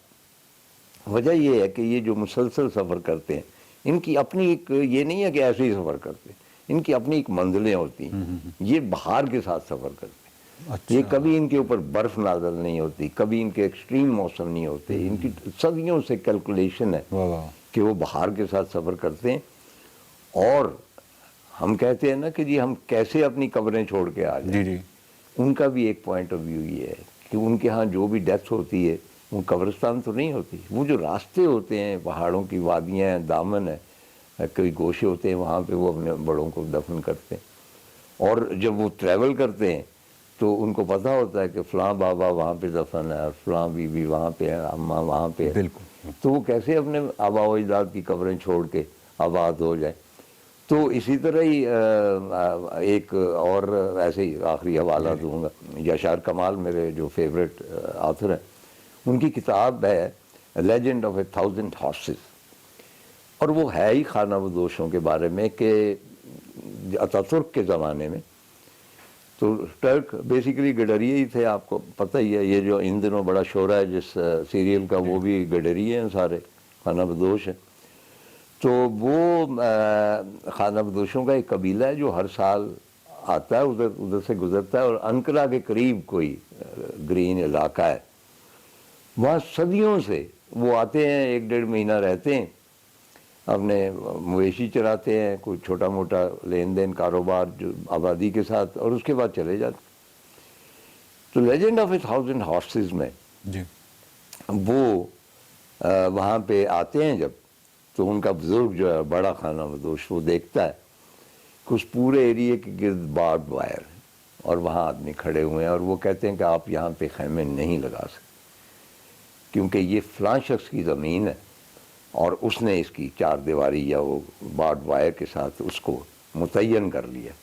वजह ये है कि ये जो मुसलसल सफ़र करते हैं, इनकी अपनी एक, ये नहीं है कि ऐसे ही सफ़र करते हैं, इनकी अपनी एक मंजिलें होती हैं। ये बाहर के साथ सफ़र करते हैं। ये कभी इनके ऊपर बर्फ़ नाज़िल नहीं होती, कभी इनके एक्सट्रीम मौसम नहीं होते। इनकी सदियों से कैलकुलेशन है कि वो बाहर के साथ सफ़र करते हैं। और हम कहते हैं ना कि जी हम कैसे अपनी कब्रें छोड़ के आ जाए, जी। उनका भी एक पॉइंट ऑफ व्यू ये है कि उनके यहाँ जो भी डेथ होती है वो कब्रिस्तान तो नहीं होती, वो जो रास्ते होते हैं, पहाड़ों की वादियाँ हैं, दामन है, कई गोशे होते हैं, वहाँ पे वो अपने बड़ों को दफन करते हैं। और जब वो ट्रैवल करते हैं तो उनको पता होता है कि फ़लाँ बाबा वहाँ पे दफन है, और फ़लाँ बीवी वहाँ पे है, अम्मा वहाँ पे है। बिल्कुल। तो वो कैसे अपने आबा व अजदाद की कब्रें छोड़ के आबाद हो जाए। तो इसी तरह ही एक और ऐसे ही आखिरी हवाला दूंगा, यशार कमाल मेरे जो फेवरेट ऑथर हैं, उनकी किताब है लेजेंड ऑफ 1000 हॉर्सेस, और वो है ही खाना बदोशों के बारे में कि अतातुर्क के ज़माने में, तो टर्क बेसिकली गडरिये ही थे, आपको पता ही है। ये जो इन दिनों बड़ा शोर है जिस सीरियल का, वो भी गडरिये हैं, सारे खाना बदोश हैं। तो वो खाना बदोशों का एक कबीला है जो हर साल आता है, उधर से गुजरता है, और अंकरा के करीब कोई ग्रीन इलाका है, वहाँ सदियों से वो आते हैं, 1-1.5 महीना रहते हैं, अपने मवेशी चराते हैं, कोई छोटा मोटा लेन देन कारोबार जो आबादी के साथ, और उसके बाद चले जाते। तो लेजेंड ऑफ 1000 हॉर्सेस में जी वो वहाँ पे आते हैं जब, तो उनका बुजुर्ग जो है बड़ा खाना बदोश, वो देखता है कि उस पूरे एरिए के गिर्द बार्ब वायर है, और वहाँ आदमी खड़े हुए हैं, और वो कहते हैं कि आप यहाँ पे खैमे नहीं लगा सकते क्योंकि ये फ़लाँ शख्स की ज़मीन है, और उसने इसकी 4 दीवारी या वो बार्ब वायर के साथ उसको मुतय्यन कर लिया।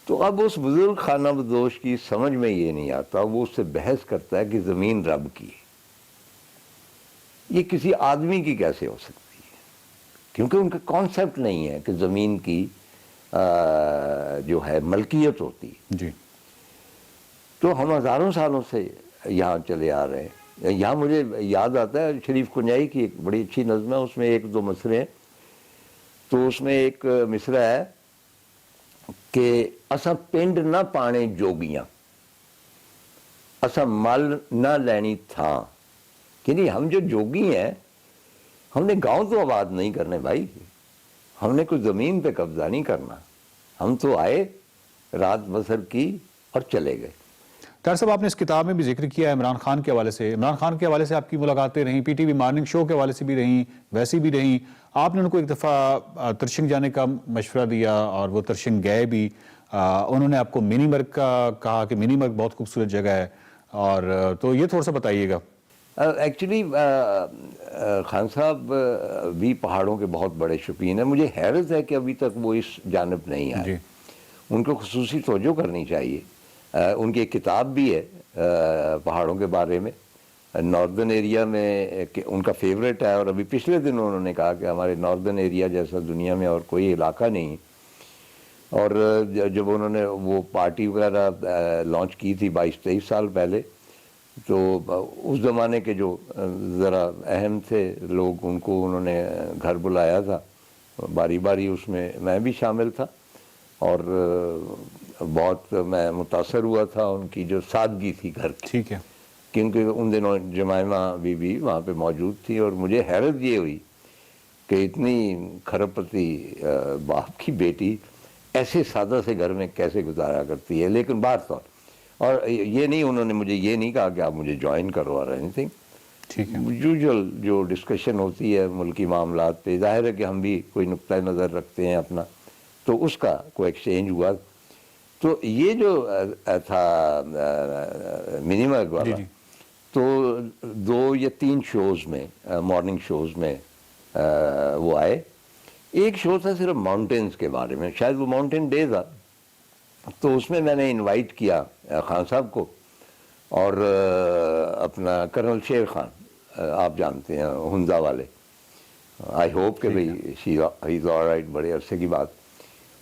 तो अब उस बुजुर्ग खाना बदोश की समझ में ये नहीं आता, वो उससे बहस करता है कि ज़मीन रब की है, ये किसी आदमी की कैसे हो सकती है, क्योंकि उनका कॉन्सेप्ट नहीं है कि ज़मीन की जो है मलकियत होती है जी। तो हम हज़ारों सालों से यहाँ चले आ रहे हैं। यहाँ मुझे याद आता है शरीफ कुंजाई की एक बड़ी अच्छी नज़्म है, उसमें 1-2 मिसरे हैं। तो उसमें एक मिसरा है कि असा पिंड ना पाने जोगियाँ, असा मल ना लैनी था, कि नहीं हम जो जोगी हैं, हमने गांव तो आबाद नहीं करने भाई, हमने कोई ज़मीन पे कब्जा नहीं करना, हम तो आए, रात बसर की और चले गए। तार साहब, आपने इस किताब में भी जिक्र किया है इमरान खान के हवाले से। इमरान खान के हवाले से आपकी मुलाकातें रहीं, पीटीवी मॉर्निंग शो के हवाले से भी रहीं, वैसी भी रहीं। आपने उनको एक दफ़ा तरशिंग जाने का मशवरा दिया और वो तरशिंग गए भी। उन्होंने आपको मिनी मर्ग का कहा कि मिनी मर्ग बहुत खूबसूरत जगह है, और तो ये थोड़ा सा बताइएगा। एक्चुअली खान साहब भी पहाड़ों के बहुत बड़े शौकीन हैं। मुझे हैरत है कि अभी तक वो इस जानिब नहीं आए, उनको खुसूसी तवज्जो करनी चाहिए। उनकी एक किताब भी है पहाड़ों के बारे में, नॉर्दर्न एरिया में उनका फेवरेट है, और अभी पिछले दिन उन्होंने कहा कि हमारे नॉर्दर्न एरिया जैसा दुनिया में और कोई इलाका नहीं। और जब उन्होंने वो पार्टी वगैरह लॉन्च की थी 22-23 साल पहले, तो उस ज़माने के जो ज़रा अहम थे लोग, उनको उन्होंने घर बुलाया था, बारी बारी उसमें मैं भी शामिल था, और बहुत मैं मुतासर हुआ था उनकी जो सादगी थी घर की। ठीक है। क्योंकि उन दिनों जमाइमा बीबी वहाँ पे मौजूद थी, और मुझे हैरत ये हुई कि इतनी खरबपति बाप की बेटी ऐसे सादा से घर में कैसे गुजारा करती है। लेकिन बात और ये नहीं, उन्होंने मुझे ये नहीं कहा कि आप मुझे ज्वाइन करो और एनीथिंग। ठीक है। यूजुअल जो डिस्कशन होती है मुल्की मामलात पे, जाहिर है कि हम भी कोई नुक्ता नज़र रखते हैं अपना, तो उसका कोई एक्सचेंज हुआ। तो ये जो था मिनिमम वाला, तो 2 या 3 शोज़ में, मॉर्निंग शोज़ में वो आए। एक शो था सिर्फ माउंटेन्स के बारे में, शायद वो माउंटेन डे था, तो उसमें मैंने इनवाइट किया खान साहब को और अपना कर्नल शेर खान, आप जानते हैं हुंजा वाले, आई होप कि भाई ही इज़ ऑलराइट, बड़े अरसे की बात।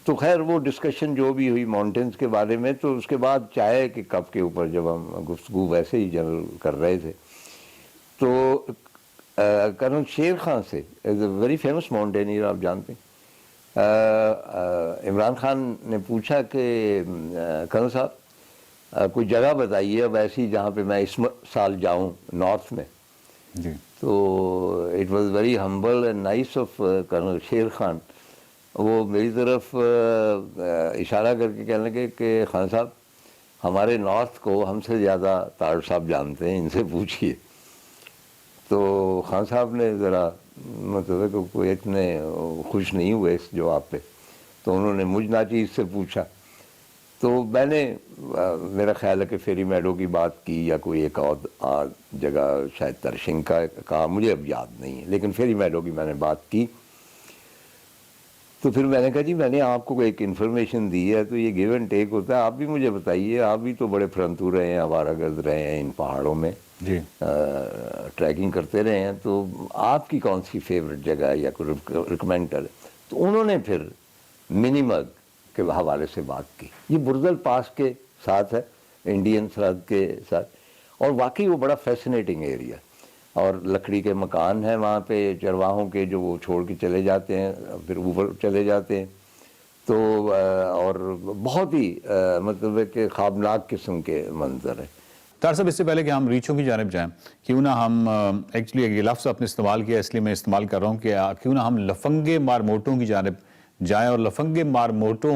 तो खैर वो डिस्कशन जो भी हुई माउंटेन्स के बारे में, तो उसके बाद चाय के कप के ऊपर जब हम गुफ्तगू वैसे ही जनरल कर रहे थे, तो कर्नल शेर खान से, is a very famous mountaineer, आप जानते हैं, इमरान खान ने पूछा कि कर्नल साहब कोई जगह बताइए अब ऐसी जहाँ पे मैं इस साल जाऊँ नॉर्थ में। जी। तो it was very humble and nice of colonel Sher Khan. वो मेरी तरफ इशारा करके कहने लगे कि खान साहब हमारे नॉर्थ को हमसे ज़्यादा तार साहब जानते हैं, इनसे पूछिए। तो खान साहब ने ज़रा मतलब कि कोई इतने खुश नहीं हुए इस जवाब पे, तो उन्होंने मुझ नाचीज़ से पूछा। तो मैंने मेरा ख्याल है कि फेरी मेडो की बात की या कोई एक और जगह शायद तरशिंग का कहा, मुझे अब याद नहीं है, लेकिन फेरी मेडो की मैंने बात की। तो फिर मैंने कहा जी मैंने आपको एक इन्फॉर्मेशन दी है, तो ये गिव एंड टेक होता है, आप भी मुझे बताइए, आप भी तो बड़े फरंतू रहे हैं, आवारागर्द रहे हैं इन पहाड़ों में, जी, ट्रैकिंग करते रहे हैं, तो आपकी कौन सी फेवरेट जगह है या कोई रिकमेंड करे। तो उन्होंने फिर मिनीमग के हवाले से बात की। ये बुरदल पास के साथ है, इंडियन सरहद के साथ, और वाकई वो बड़ा फैसिनेटिंग एरिया, और लकड़ी के मकान हैं वहाँ पे चरवाहों के, जो वो छोड़ के चले जाते हैं, फिर ऊपर चले जाते हैं। तो और बहुत ही मतलब कि ख्वाबनाक किस्म के मंजर है। तार साहब, इससे पहले कि हम रीचों की जानिब जाएं, क्यों ना हम एक्चुअली ये लफ्ज़ आपने इस्तेमाल किया, इसलिए मैं इस्तेमाल कर रहा हूँ कि क्यों ना हम लफंगे मारमोटों की जानिब जाएं, और लफंगे मारमोटों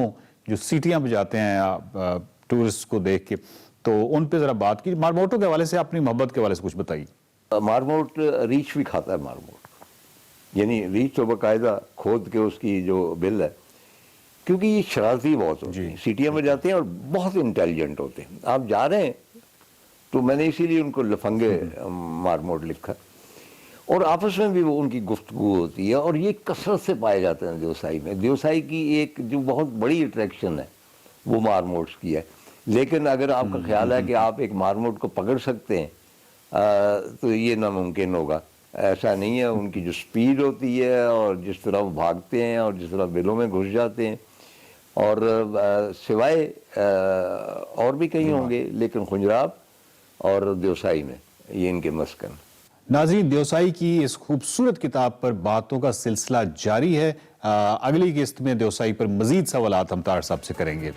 जो सीटियाँ बजाते हैं टूरिस्ट को देख के, तो उन पे ज़रा बात की। मारमोटों के हवाले से, अपनी मोहब्बत के हवाले से कुछ बताइए। मारमोट रीछ भी खाता है मारमोट, यानी रीछ तो बाकायदा खोद के उसकी जो बिल है, क्योंकि ये शरारती बहुत होते हैं, सीटियाँ में जाते हैं और बहुत इंटेलिजेंट होते हैं। आप जा रहे हैं, तो मैंने इसीलिए उनको लफंगे मारमोट लिखा, और आपस में भी वो उनकी गुफ्तगू होती है, और ये कसरत से पाए जाते हैं देवसाई में। देवसाई की एक जो बहुत बड़ी अट्रैक्शन है वो मारमोट्स की है। लेकिन अगर आपका ख्याल है कि आप एक मारमोट को पकड़ सकते हैं, तो ये नामुमकिन होगा, ऐसा नहीं है। उनकी जो स्पीड होती है और जिस तरह वो भागते हैं और जिस तरह बिलों में घुस जाते हैं, और सिवाय और भी कहीं होंगे, लेकिन खुंजराब और देवसाई में ये इनके मस्कन। नाज़रीन, देवसाई की इस खूबसूरत किताब पर बातों का सिलसिला जारी है। अगली किस्त में देवसाई पर मजीद सवालात हम तार साहब से करेंगे।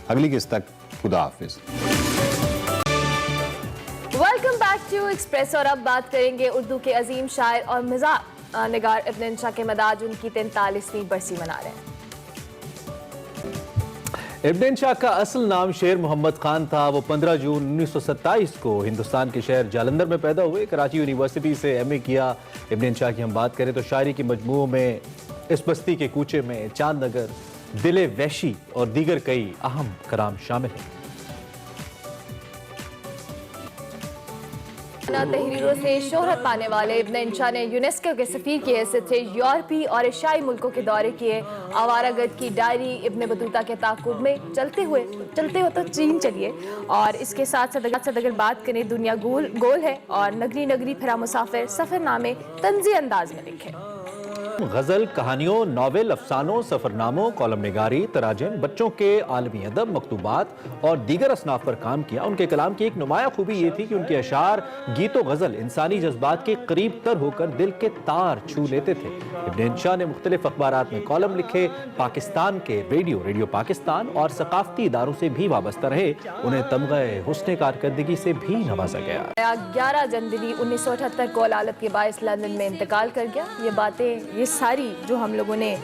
अगली किस्त तक खुदा हाफिज। वेलकम बैक टू एक्सप्रेस, और अब बात करेंगे उर्दू के अजीम शायर और मिज़ाह निगार इब्न इंशा के मदाज उनकी 43वीं बरसी मना रहे हैं। इब्न इंशा का असल नाम शेर मोहम्मद खान था। वो 15 जून 1927 को हिंदुस्तान के शहर जालंधर में पैदा हुए। कराची यूनिवर्सिटी से एमए किया। इब्न इंशा की हम बात करें तो शायरी की मजमू में इस बस्ती के कूचे में, चांद नगर, दिले वैशी और दीगर कई अहम कलाम शामिल हैं। तहरीरों से शोहरत पाने वाले इब्न इंशा ने यूनेस्को के सफीर की हैसियत से यूरोपी और एशियाई मुल्कों के दौरे किए। आवारागर्द की डायरी इब्न बतूता के ताकुब में चलते हो तो चीन चलिए। और इसके साथ साथ अगर बात करें, दुनिया गोल है और नगरी नगरी फिरा मुसाफिर, सफरनामे तंजी अंदाज में लिखे। गजल, कहानियों, नॉवेल, अफसानों, सफरनामों, कॉलम निगारी, तराजिम, बच्चों के आलमी अदब, मकतूबात और दीगर असनाफ पर काम किया। उनके कलाम की एक नुमाया खूबी ये थी कि उनके अशार, गीत व गजल इंसानी जज्बात के करीब तर होकर दिल के तार छू लेते थे। इब्न इंशा ने मुख्तलिफ अखबारात में कॉलम लिखे, पाकिस्तान के रेडियो पाकिस्तान और सकाफती इदारों से भी वाबस्ता रहे। उन्हें तमग़े हुस्न कारकर्दगी से भी नवाजा गया। 11 जनवरी 1978 को औलादत के बायस लंदन में इंतकाल कर गया। ये बातें, ये सारी जो हम लोगों ने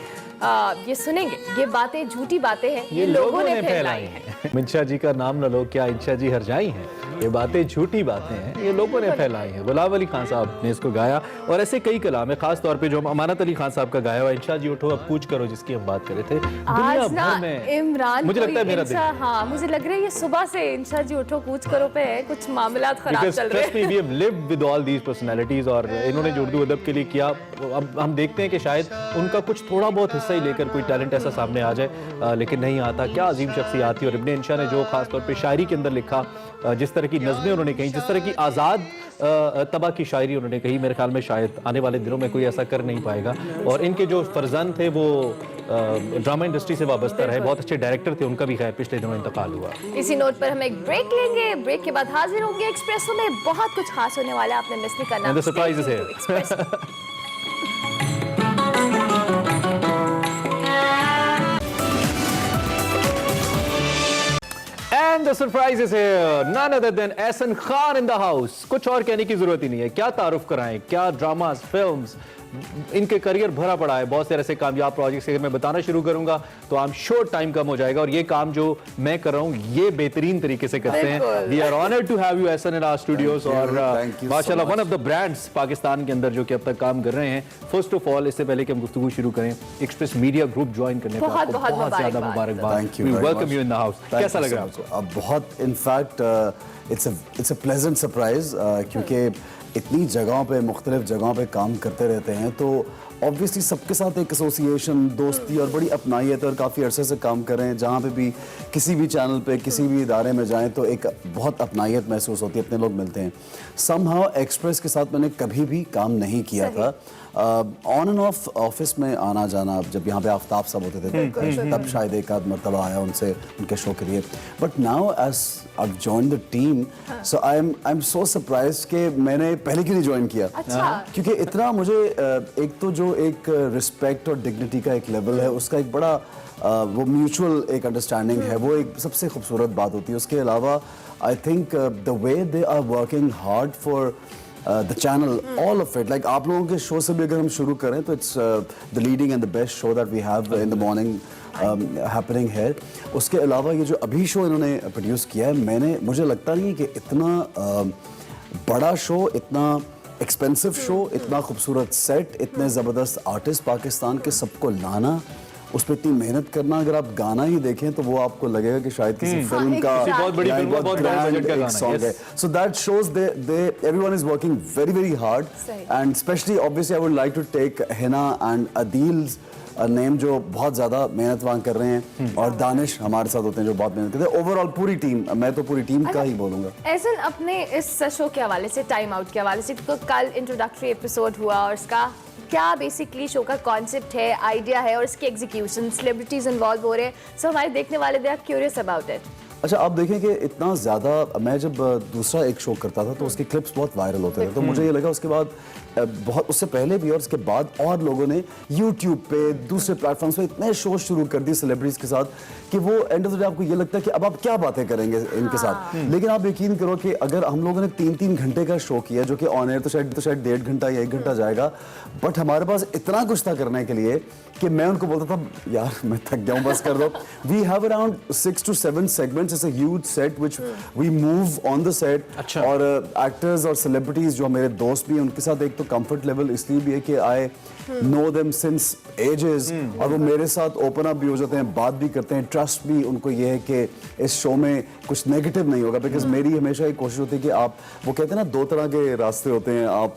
ये सुनेंगे, ये बातें झूठी बातें हैं, ये लोगों ने फैलाई हैं। इंशा जी का नाम न लो, क्या इंशा जी हरजाई हैं। ये बातें झूठी बातें हैं, ये लोगों ने फैलाई हैं। गुलाम अली खान साहब ने इसको गाया और ऐसे कई कलाम है, खास तौर पे जो अमानत अली खान साहब का गाया हुआ इंशा जी उठो अब कूच करो, जिसकी हम बात कर रहे थे। दुनिया भर में इमरान, मुझे लगता है मेरा दिन, हाँ मुझे लग रहा है ये सुबह से इंशा जी उठो कूच करो पे कुछ मामलात खराब चल रहे हैं। We have lived with all these personalities और इन्होंने जो उर्दू अदब के लिए किया, अब हम देखते हैं कि शायद उनका कुछ थोड़ा बहुत हिस्सा ही लेकर कोई टैलेंट ऐसा सामने आ जाए, लेकिन नहीं आता। क्या अजीम शख्सियत थी। और इब्न इंशा ने जो खास तौर पे शायरी के अंदर लिखा, जिस तरह की नज़में उन्होंने कही, जिस तरह की आज़ाद तबा की शायरी उन्होंने कही, मेरे ख्याल में शायद आने वाले दिनों में कोई ऐसा कर नहीं पाएगा। और इनके जो फर्जंद थे वो ड्रामा इंडस्ट्री से वाबस्ता रहे, बहुत अच्छे डायरेक्टर थे, उनका भी खैर पिछले दिनों इंतकाल हुआ। इसी नोट पर हम एक ब्रेक लेंगे, ब्रेक के बाद हाजिर होंगे। एक्सप्रेसो में बहुत कुछ खास होने वाला है, आपने मिस नहीं करना। And the surprise is here. And the surprise is here. None other than Ehsan Khan in the house. कुछ और कहने की जरूरत ही नहीं है। क्या तारुफ कराएं, क्या ड्रामास, फिल्म्स, इनके करियर भरा पड़ा है। बहुत से ऐसे कामयाब प्रोजेक्ट्स अगर मैं बताना शुरू करूंगा तो आम श्योर टाइम कम हो जाएगा। और ये काम जो मैं कर रहा हूँ ये बेहतरीन तरीके से करते हैं। We are honoured to have you Ahsan in our studios. और माशाल्लाह one of the brands Pakistan के अंदर जो कि अब तक काम कर रहे हैं। फर्स्ट ऑफ ऑल, इससे पहले कि हम गुफ्तगू शुरू करें, एक्सप्रेस मीडिया ग्रुप ज्वाइन करने पर आपको बहुत ज्यादा मुबारकबाद। We welcome you in the house. कैसा लग रहा है आपको? बहुत, in fact it's a pleasant surprise, क्योंकि इतनी जगहों पे, मुख्तलिफ जगहों पे काम करते रहते हैं तो ऑब्वियसली सबके साथ एक एसोसिएशन, दोस्ती और बड़ी अपनाइत, और काफ़ी अरसे से काम कर रहे हैं। जहाँ पे भी किसी भी चैनल पे, किसी भी इदारे में जाएं तो एक बहुत अपनाइत महसूस होती है, अपने लोग मिलते हैं। समहाउ एक्सप्रेस के साथ मैंने कभी भी काम नहीं किया था। ऑन एंड ऑफ ऑफिस में आना जाना, जब यहाँ पे आफ्ताब साहब होते थे तब शायद एक आध मरतबा आया उनसे, उनके शो के लिए। But now as I have joined the team, so I am so surprised कि मैंने पहले क्यों नहीं ज्वाइन किया। क्योंकि इतना मुझे एक तो जो एक रिस्पेक्ट और डिग्निटी का एक लेवल है, उसका एक बड़ा वो म्यूचुअल एक अंडरस्टैंडिंग है, वो एक सबसे खूबसूरत बात होती है। उसके अलावा I think the way they are working hard for the channel, all of it, like आप लोगों के शो से भी अगर हम शुरू करें तो it's the leading and the best show that we have in the morning happening है। उसके अलावा ये जो अभी शो इन्होंने प्रोड्यूस किया है, मुझे लगता नहीं कि इतना बड़ा शो, इतना एक्सपेंसिव शो, इतना खूबसूरत सेट, इतने ज़बरदस्त आर्टिस्ट पाकिस्तान के सबको लाना, उस पर इतनी मेहनत करना। अगर आप गाना ही देखें तो वो आपको लगेगा कि शायद किसी फिल्म का बहुत बड़ी फिल्म, बहुत ग्रैंड एक सॉन्ग है। So that shows they everyone is working very very hard, and specially obviously I would like to take Hina and Adeel's name, जो बहुत ज़्यादा मेहनत वहाँ कर रहे हैं, और दानिश हमारे साथ होते हैं जो बहुत मेहनत करते हैं। ओवरऑल पूरी टीम, मैं तो पूरी टीम का ही बोलूँगा। ऐसे अपने इस शो के हवाले से, टाइम आउट के हवाले से, तो कल इंट्रोडक्टरी एपिसोड हुआ और इसका क्या बेसिकली शो का कॉन्सेप्ट है, आइडिया है और इसकी एग्जीक्यूशन, सेलिब्रिटीज इन्वॉल्व हो रहे हैं, सो हमारे देखने वाले they are curious about it. अच्छा, आप देखें कि इतना ज़्यादा, मैं जब दूसरा एक शो करता था तो उसके क्लिप्स बहुत वायरल होते थे, तो मुझे ये लगा उसके बाद बहुत, उससे पहले भी और उसके बाद और लोगों ने YouTube पे, दूसरे प्लेटफॉर्म्स पे इतने शो शुरू कर दिए सेलिब्रिटीज़ के साथ कि वो एंड ऑफ द डे आपको ये लगता है कि अब आप क्या बातें करेंगे इनके साथ। लेकिन आप यकीन करो कि अगर हम लोगों ने 3-3 घंटे का शो किया, जो कि ऑन एयर तो शायद 1.5 घंटा या 1 घंटा जाएगा, बट हमारे पास इतना कुछ था करने के लिए कि मैं उनको बोलता था यार मैं थक गया हूँ, बस कर दो। We have around 6 to 7 segments, it's a huge set which we move on the set. और एक्टर्स और सेलिब्रिटीज जो मेरे दोस्त भी हैं, उनके साथ एक तो कंफर्ट लेवल इसलिए भी है कि I know them since ages, और वो मेरे साथ ओपन अप भी हो जाते हैं, बात भी करते हैं। ट्रस्ट भी उनको ये है कि इस शो में कुछ नेगेटिव नहीं होगा, बिकॉज मेरी हमेशा एक कोशिश होती है कि आप, वो कहते हैं ना 2 तरह के रास्ते होते हैं, आप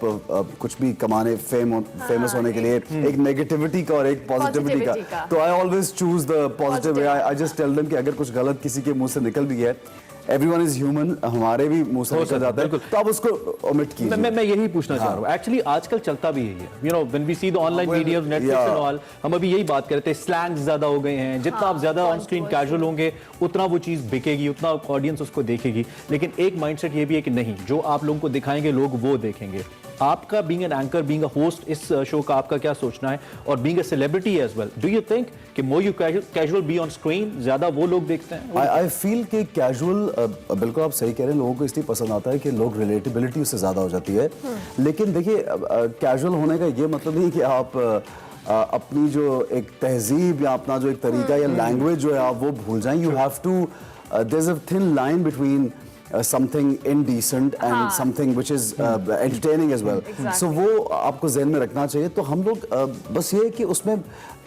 कुछ भी कमाने, फेमस होने के लिए, एक नेगेटिविटी का और एक पॉजिटिविटी का। तो I always choose the positive way. I just tell them कि अगर कुछ गलत किसी के मुंह से निकल भी है, एवरीवन इज ह्यूमन, हमारे भी मुंह से निकल जाता है, तो आप उसको ओमिट कीजिए। मैं यही पूछना चाह रहा हूँ, एक्चुअली आजकल चलता भी यही है, you know when we see the online videos, Netflix and all, हम अभी यही बात करते हैं, स्लैंग्स ज्यादा हो गए हैं, जितना आप ज्यादा ऑन स्क्रीन कैजुअल होंगे उतना वो चीज बिकेगी, उतना ऑडियंस उसको देखेगी। लेकिन एक माइंडसेट ये भी है कि नहीं, जो आप लोगों को दिखाएंगे लोग वो देखेंगे। आपका being an anchor, being a host इस शो का आपका क्या सोचना है, और being a celebrity as well, do you think कि more you casual be on screen ज्यादा वो लोग देखते हैं? आई फील कि कैजुअल, बिल्कुल आप सही कह रहे हैं, लोगों को इसलिए पसंद आता है कि लोग रिलेटेबिलिटी उससे ज्यादा हो जाती है। लेकिन देखिए कैजुअल होने का ये मतलब नहीं कि आप अपनी जो एक तहजीब या अपना जो एक तरीका या लैंग्वेज जो है आप वो भूल जाएं। You have to, there is a thin line between something indecent and something which is entertaining as well. So वो आपको ज़हन में रखना चाहिए। तो हम लोग बस ये है कि उसमें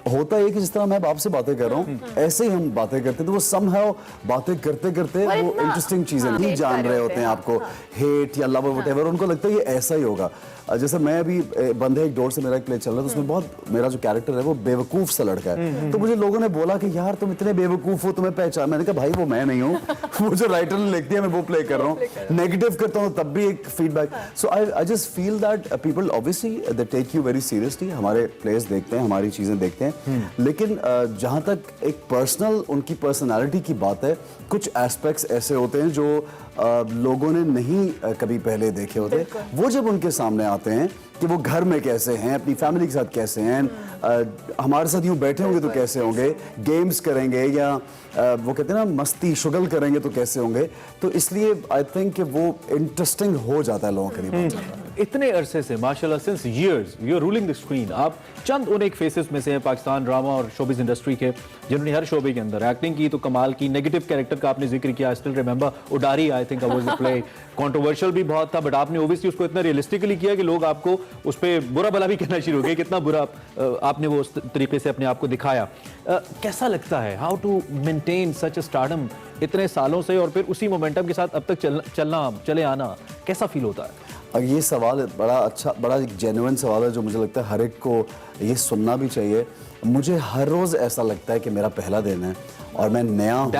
होता है कि जिस तरह मैं आपसे बातें कर रहा हूँ ऐसे ही हम बातें करते हैं, तो वो somehow बातें करते करते वो इंटरेस्टिंग चीजें नहीं जान रहे होते हैं आपको, हेट या लव व्हाटएवर, उनको लगता है ये ऐसा ही होगा। जैसे मैं अभी बंद है एक डोर से मेरा एक प्ले चल रहा है, तो उसमें बहुत मेरा जो कैरेक्टर है वो बेवकूफ सा लड़का है, तो मुझे लोगों ने बोला कि यार तुम इतने बेवकूफ हो, तुम्हें पहचान। मैंने कहा भाई वो मैं नहीं हूँ, वो जो राइटर ने लिख दिया मैं वो प्ले कर रहा हूँ, नेगेटिव करता हूँ तब भी एक feedback. So I just feel that people obviously they take you very seriously, हमारे प्लेस देखते हैं, हमारी चीजें देखते हैं, लेकिन जहां तक एक पर्सनल उनकी पर्सनालिटी की बात है, कुछ एस्पेक्ट्स ऐसे होते हैं जो लोगों ने नहीं कभी पहले देखे होते, वो जब उनके सामने आते हैं कि वो घर में कैसे हैं, अपनी फैमिली के साथ कैसे हैं, हमारे साथ यूं बैठे होंगे तो कैसे होंगे, गेम्स करेंगे या वो कहते हैं ना मस्ती शुगल करेंगे तो कैसे होंगे, तो इसलिए आई थिंक कि वो इंटरेस्टिंग हो जाता है लोगों के लिए। इतने अरसे से माशाल्लाह since years you are ruling the screen, आप चंद उन एक फेसेस में से हैं पाकिस्तान ड्रामा और शोबिज इंडस्ट्री के जिन्होंने हर शोबे के अंदर एक्टिंग की तो कमाल की, नेगेटिव कैरेक्टर का आपने जिक्र किया, I still remember Udaari, I think was the play, controversial भी बहुत था, बट आपने ओब्वियसली उसको इतना रियलिस्टिकली किया कि लोग आपको उस पर बुरा भला भी कहना शुरू हो गए, कितना बुरा आपने वो उस तरीके से अपने आप को दिखाया। कैसा लगता है, how to maintain such a stardom इतने सालों से, और फिर उसी मोमेंटम के साथ अब तक चले आना, कैसा फील होता है? और ये सवाल बड़ा अच्छा, बड़ा एक जेन्युइन सवाल है जो मुझे लगता है हर एक को ये सुनना भी चाहिए। मुझे हर रोज ऐसा लगता है कि मेरा पहला दिन है और मैं नया हूं,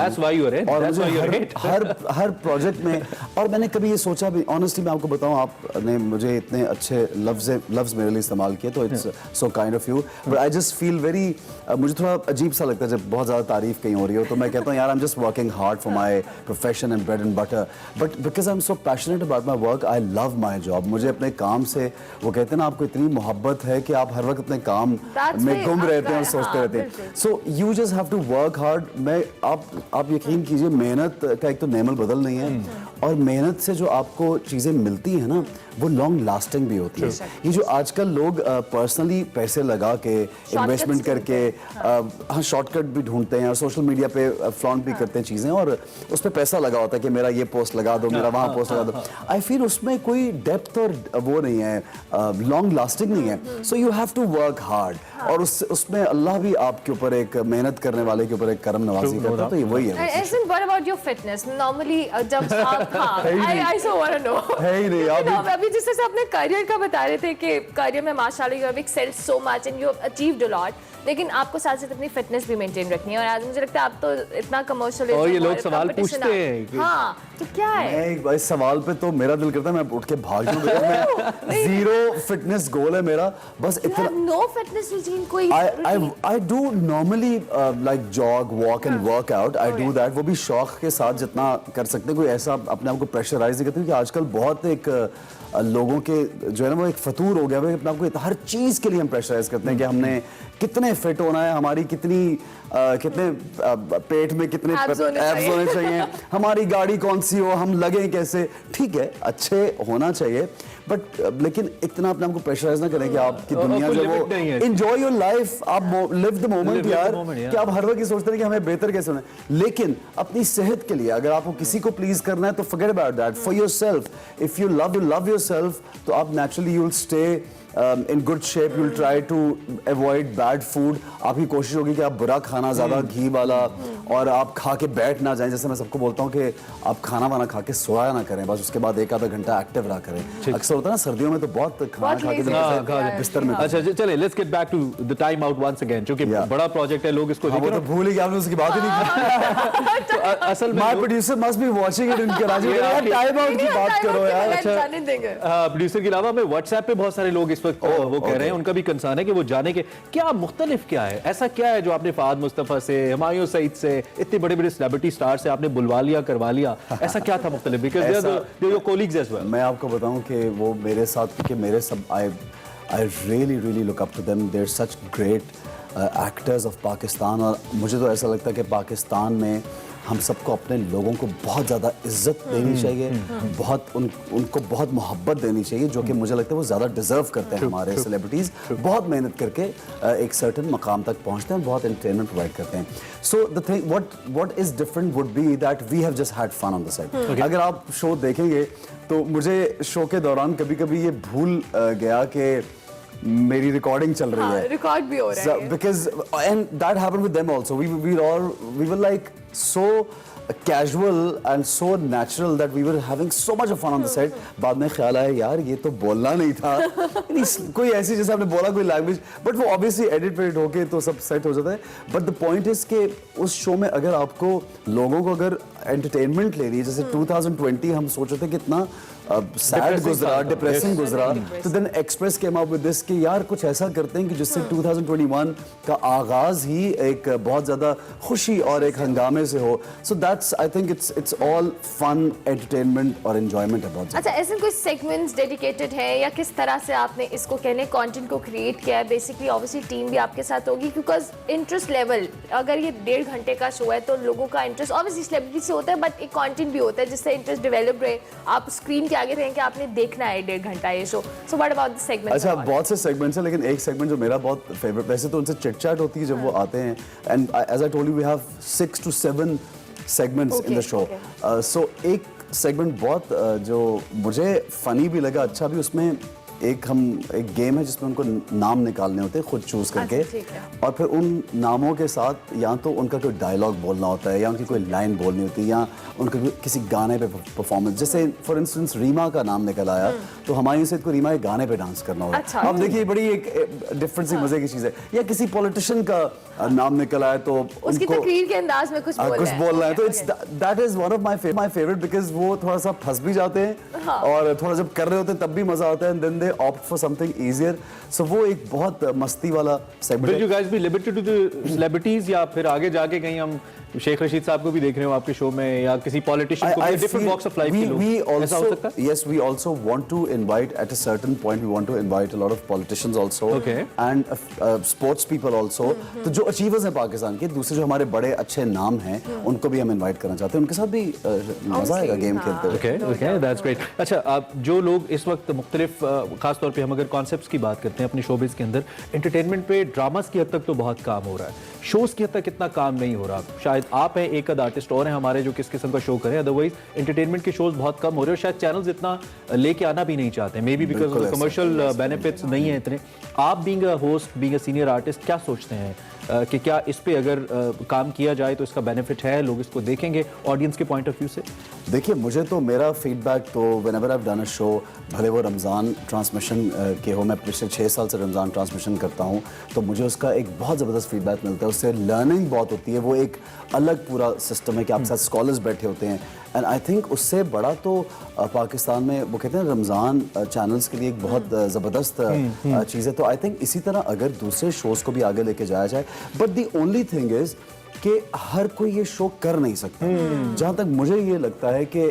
और मुझे हर प्रोजेक्ट में, और मैंने कभी ये सोचा भी, ऑनेस्टली मैं आपको बताऊं, आपने मुझे इतने अच्छे लफ्ज मेरे लिए इस्तेमाल किए तो it's so kind of you, but I just feel very, मुझे थोड़ा अजीब सा लगता है जब बहुत ज़्यादा तारीफ कहीं हो रही हो, तो मैं कहता हूँ यार I am just working hard for my profession and bread and butter, but because I am so passionate about my work, I love my job. मुझे अपने काम से, वो कहते हैं ना आपको इतनी मोहब्बत है कि आप हर वक्त अपने काम में गुम रहते हैं और सोचते रहते हैं, so you just have to work hard. मैं आप यकीन कीजिए, मेहनत का एक तो नेमल बदल नहीं है, और मेहनत से जो आपको चीज़ें मिलती हैं ना वो लॉन्ग लास्टिंग भी होती है। ये जो आजकल लोग पर्सनली पैसे लगा के इन्वेस्टमेंट करके हाँ शॉर्टकट भी ढूंढते हैं और सोशल मीडिया पे फ्लॉन्ट भी करते हैं चीज़ें, और उस पर पैसा लगा होता है कि मेरा ये पोस्ट लगा दो, मेरा वहाँ पोस्ट लगा दो। आई फील उसमें कोई डेप्थ और वो नहीं है, लॉन्ग लास्टिंग नहीं है। So you have to work hard, और उसमें अल्लाह भी आपके ऊपर एक मेहनत करने वाले के ऊपर एक करम नवाजी करता है, तो ये वही है। Isn't what about your fitness? Normally जब आप I so want to know. है ही नहीं आप अभी जिस तरह से अपने करियर का बता रहे थे कि करियर में माशाल्लाह you have excelled so much and you have achieved a lot, लेकिन आपको साथ साथ अपनी फिटनेस भी मेंटेन रखनी है, और आज मुझे लगता है आप तो इतना कमर्शियल, और ये लोग सवाल पूछते हैं, हाँ तो क्या है? मैं इस सवाल पे तो मेरा दिल करता है मैं उठ के भाग जाऊं, मैं जीरो फिटनेस गोल है मेरा, बस इतना। नो फिटनेस रूटीन कोई? I do normally like jog, walk and work out. I do that. वो भी शौक के साथ जितना कर सकते हैं, कोई ऐसा अपने आप को प्रेशराइज नहीं करते, क्योंकि आजकल बहुत एक लोगों के जो है ना वो एक फतूर हो गया है, अपने आप को हर चीज के लिए हम प्रेशराइज करते हैं कि हमने कितने फिट होना है, हमारी कितनी कितने पेट में कितने एब्स होने चाहिए, हमारी गाड़ी कौन सी हो, हम लगे कैसे। ठीक है, अच्छे होना चाहिए, बट लेकिन इतना अपने आपको प्रेशराइज ना करें कि आपकी दुनिया जो वो एंजॉय योर लाइफ, आप लिव द मोमेंट यार, कि आप हर वक्त ये सोचते हैं कि हमें बेहतर कैसे होना है, लेकिन अपनी सेहत के लिए अगर आपको किसी को प्लीज करना है तो forget about that, for yourself, if you love yourself, तो आप naturally you will stay in good shape, you will try to avoid bad food. आपकी कोशिश होगी कि आप बुरा खाना, ज़्यादा घी वाला, और आप खा के बैठ ना जाएं। जैसे मैं सबको बोलता हूँ कि आप खाना वाना खा के सोया ना करें, बस उसके बाद एक आधा घंटा एक्टिव रहा करें। अक्सर होता है ना सर्दियों में तो बहुत खाना खा के बिस्तर में। अच्छा चले, let's get back to the time out once again, क्योंकि बड़ा प्रोजेक्ट है, लोग इसको वो तो भूल ही गया, आपने उसकी बात ही नहीं की। तो असल में my producer must be watching it in Karachi. Time out की बात करो यार। अच्छा प्रोड्यूसर के अलावा हमें व्हाट्सएप पे बहुत सारे लोग इस वक्त वो कह रहे हैं, उनका भी कंसर्न है कि वो जाने के क्या मुख्तलिफ क्या है, ऐसा क्या है जो आपने फहद मुस्तफा से, हुमायूं सईद से, इतने बड़े बड़े सेलिब्रिटी स्टार से आपने बुलवा लिया, करवा लिया, ऐसा क्या था मुख्तलिफ? Because they are your colleagues as well. मैं आपको बताऊं कि वो मेरे साथ, क्योंकि मेरे सब I really look up to them, they are such great actors of Pakistan. और मुझे तो ऐसा लगता है कि पाकिस्तान में हम सबको अपने लोगों को बहुत ज़्यादा इज्जत देनी चाहिए, बहुत उनको बहुत मोहब्बत देनी चाहिए, जो कि मुझे लगता है वो ज़्यादा डिज़र्व करते हैं। हमारे सेलिब्रिटीज़ बहुत मेहनत करके एक सर्टन मकाम तक पहुंचते हैं, बहुत एंटरटेनमेंट प्रोवाइड करते हैं। So the thing what is different would be that we have just had fun on the set. अगर आप शो देखेंगे तो मुझे शो के दौरान कभी कभी ये भूल गया कि मेरी रिकॉर्डिंग चल रही है, रिकॉर्ड भी हो रहा है, because and that happened with them also. We were like so casual and so natural that we were having so much of fun on the set. बाद में ख्याल आया यार ये तो बोलना नहीं था। कोई ऐसी जैसे आपने बोला कोई लैंग्वेज, बट वो ऑब्वियसली एडिट वेडिट होके तो सब सेट हो जाता है। बट द पॉइंट इज कि उस शो में अगर आपको लोगों को अगर एंटरटेनमेंट ले रही है, जैसे 2020 हम सोच रहे थे कितना सैड गुजरा, डिप्रेसिंग गुजरा, तो then Express came up with this कि यार कुछ ऐसा करते हैं कि जिससे 2021 का आगाज ही एक बहुत ज्यादा खुशी और एक हंगामे से हो। So that's I think it's all fun, entertainment और एंजॉयमेंट है बहुत। अच्छा, ऐसे कुछ सेगमेंट्स डेडिकेटेड है या किस तरह से आपने इसको कहने कंटेंट को क्रिएट किया है? बेसिकली ऑब्वियसली टीम भी आपके साथ होगी, बिकॉज इंटरेस्ट लेवल, अगर ये 1.5 घंटे का शो है तो लोगों का इंटरेस्ट ऑब्वियसली सेलिब्रिटी से होता है, बट एक कंटेंट भी होता है जिससे इंटरेस्ट डेवलप रहे, आप स्क्रीन के आगे रहें कि आपने देखना है 1.5 घंटा ये show. So what about the segment? अच्छा, बहुत से सेगमेंट्स हैं, लेकिन एक सेगमेंट जो मेरा बहुत फेवरेट, वैसे तो उनसे चिट चैट होती है जब वो आते हैं, and as I told you we have 6 to 7 segments in the show. So एक सेगमेंट बहुत जो मुझे फनी भी लगा, अच्छा भी, उसमें एक गेम है जिसमें उनको नाम निकालने होते हैं खुद चूज करके, और फिर उन नामों के साथ या तो उनका कोई डायलॉग बोलना होता है या उनकी कोई लाइन बोलनी होती है या उनका किसी गाने पे परफॉर्मेंस। जैसे फॉर इंस्टेंस रीमा का नाम निकल आया तो हुमायूं सईद को रीमा के गाने पे डांस करना होगा। अच्छा, अब देखिए बड़ी एक डिफरेंट सी मजे की चीज है। या किसी पॉलिटिशियन का नाम निकल आया तो उसकी तकरीर के अंदाज में कुछ बोलना है। तो it's that is one of my favourite because वो थोड़ा सा फंस भी जाते हैं और थोड़ा जब कर रहे होते हैं तब भी मजा आता है, and then they opt for something easier. So वो एक बहुत मस्ती वाला सेगमेंट है। Will you guys be limited to the celebrities या फिर आगे जाके कहीं हम शेख रशीद साहब को भी देख रहे हो आपके शो में, या किसी पॉलिटिशियन को, डिफरेंट वॉक्स ऑफ लाइफ के लोग, ऐसा हो सकता है? Yes, we also want to invite, at a certain point we want to invite a lot of politicians also, okay, and sports people also. तो जो अचीवर्स हैं पाकिस्तान के, दूसरे जो हमारे बड़े अच्छे नाम हैं, उनको भी हम इनवाइट करना चाहते हैं, उनके साथ भी मजा आएगा गेम खेलते हुए। Okay, that's great. अच्छा, आप जो लोग इस वक्त मुख्तलिफ, खास तौर पे हम अगर कॉन्सेप्ट्स की बात करते हैं अपने शोबिज़ के अंदर, एंटरटेनमेंट पे ड्रामास की हद तक तो बहुत काम हो रहा है, शोज़ की हद तक इतना काम नहीं हो रहा। शायद आप हैं, एक आर्टिस्ट और हैं हमारे जो किस किस्म का शो करें, अदरवाइज एंटरटेनमेंट के शोज बहुत कम हो रहे हैं और शायद चैनल्स इतना लेके आना भी नहीं चाहते, may be because of commercial benefits नहीं है इतने। आप being a host, being a senior artist, क्या सोचते हैं कि क्या इस पे अगर काम किया जाए तो इसका बेनिफिट है, लोग इसको देखेंगे ऑडियंस के पॉइंट ऑफ व्यू से? देखिए, मुझे तो मेरा फीडबैक तो whenever I have done a show, भले वो रमज़ान ट्रांसमिशन के हो, मैं पिछले 6 साल से रमज़ान ट्रांसमिशन करता हूँ, तो मुझे उसका एक बहुत ज़बरदस्त फीडबैक मिलता है, उससे लर्निंग बहुत होती है। वो एक अलग पूरा सिस्टम है कि आपके साथ स्कॉलर्स बैठे होते हैं, एंड आई थिंक उससे बड़ा तो पाकिस्तान में वो कहते हैं रमज़ान चैनल्स के लिए एक बहुत ज़बरदस्त चीज़ है। तो आई थिंक इसी तरह अगर दूसरे शोज़ को भी आगे लेके जाया जाए, but the only thing is कि हर कोई ये शो कर नहीं सकता। जहाँ तक मुझे ये लगता है कि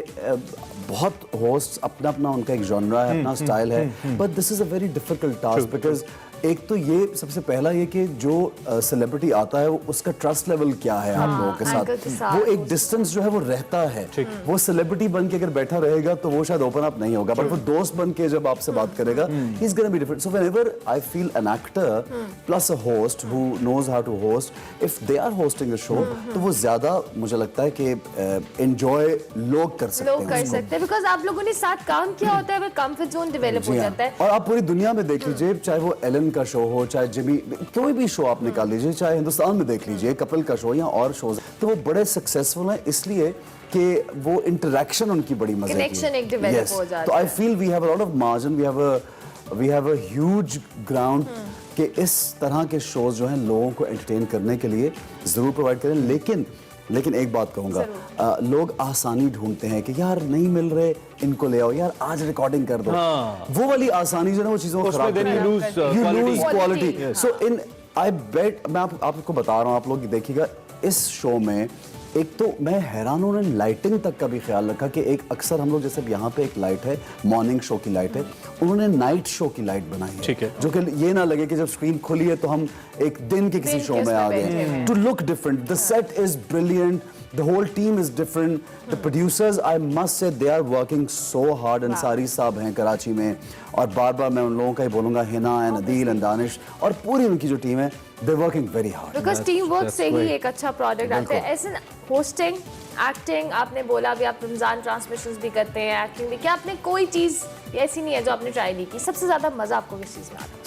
बहुत होस्ट अपना अपना उनका एक जॉनरा है, अपना स्टाइल है, but this is a very difficult task because एक तो ये सबसे पहला ये कि जो सेलिब्रिटी आता है वो उसका ट्रस्ट लेवल क्या है आप लोगों के एंकर के साथ, साथ वो एक डिस्टेंस जो है वो रहता है। वो सेलिब्रिटी बन के अगर बैठा रहेगा तो वो शायद ओपन अप नहीं होगा, बट वो दोस्त बन के जब आपसे बात करेगा he is gonna be different. So whenever I feel an actor plus a host who knows how to host, if they are hosting a show तो वो ज्यादा मुझे लगता है कि एंजॉय लोग कर सकते हैं बिकॉज आप लोगों ने साथ काम किया होता है, कंफर्ट जोन डेवलप हो जाता है। और आप पूरी दुनिया में देख लीजिए, चाहे वो एलन का शो हो, चाहे जिमी, कोई भी शो आप निकाल लीजिए, चाहे हिंदुस्तान में देख लीजिए कपिल का शो या और शोज, तो वो बड़े सक्सेसफुल हैं इसलिए कि वो इंटरेक्शन उनकी बड़ी मजे की है। कनेक्शन एक डेवलप हो जाता है। तो I feel we have a lot of margin, we have a huge ground कि इस तरह के शोज जो हैं लोगों को एंटरटेन करने के लिए जरूर प्रोवाइड करें। लेकिन एक बात कहूंगा, लोग आसानी ढूंढते हैं कि यार नहीं मिल रहे इनको ले आओ, यार आज रिकॉर्डिंग कर दो। वो वाली आसानी जो है वो चीजों को खराब करती है, you lose quality। So in I bet, मैं आपको बता रहा हूँ, आप लोग देखिएगा इस शो में एक तो मैं हैरान हूँ, उन्होंने लाइटिंग तक का भी ख्याल रखा कि एक अक्सर हम लोग जैसे यहाँ पे एक लाइट है मॉर्निंग शो की लाइट है, उन्होंने नाइट शो की लाइट बनाई है, ठीक है, जो कि ये ना लगे कि जब स्क्रीन खुली है तो हम एक दिन के किसी शो में आ गए। To look different, the set is brilliant, the whole team is different, the producers I must say they are working so hard, Ansari साहब हैं कराची में, और बार-बार मैं उन लोगों का ही बोलूँगा, हिना एंड अदील एंड दानिश और पूरी उनकी जो टीम है, they're working very hard। Because team work से ही एक अच्छा प्रोडक्ट आता है। ऐसे होस्टिंग, एक्टिंग, आपने बोला भी आप रमजान ट्रांसमिशंस भी करते हैं, एक्टिंग भी, क्या आपने कोई चीज ऐसी नहीं है जो आपने ट्राई नहीं की? सबसे ज्यादा मजा आपको किस चीज में आता है?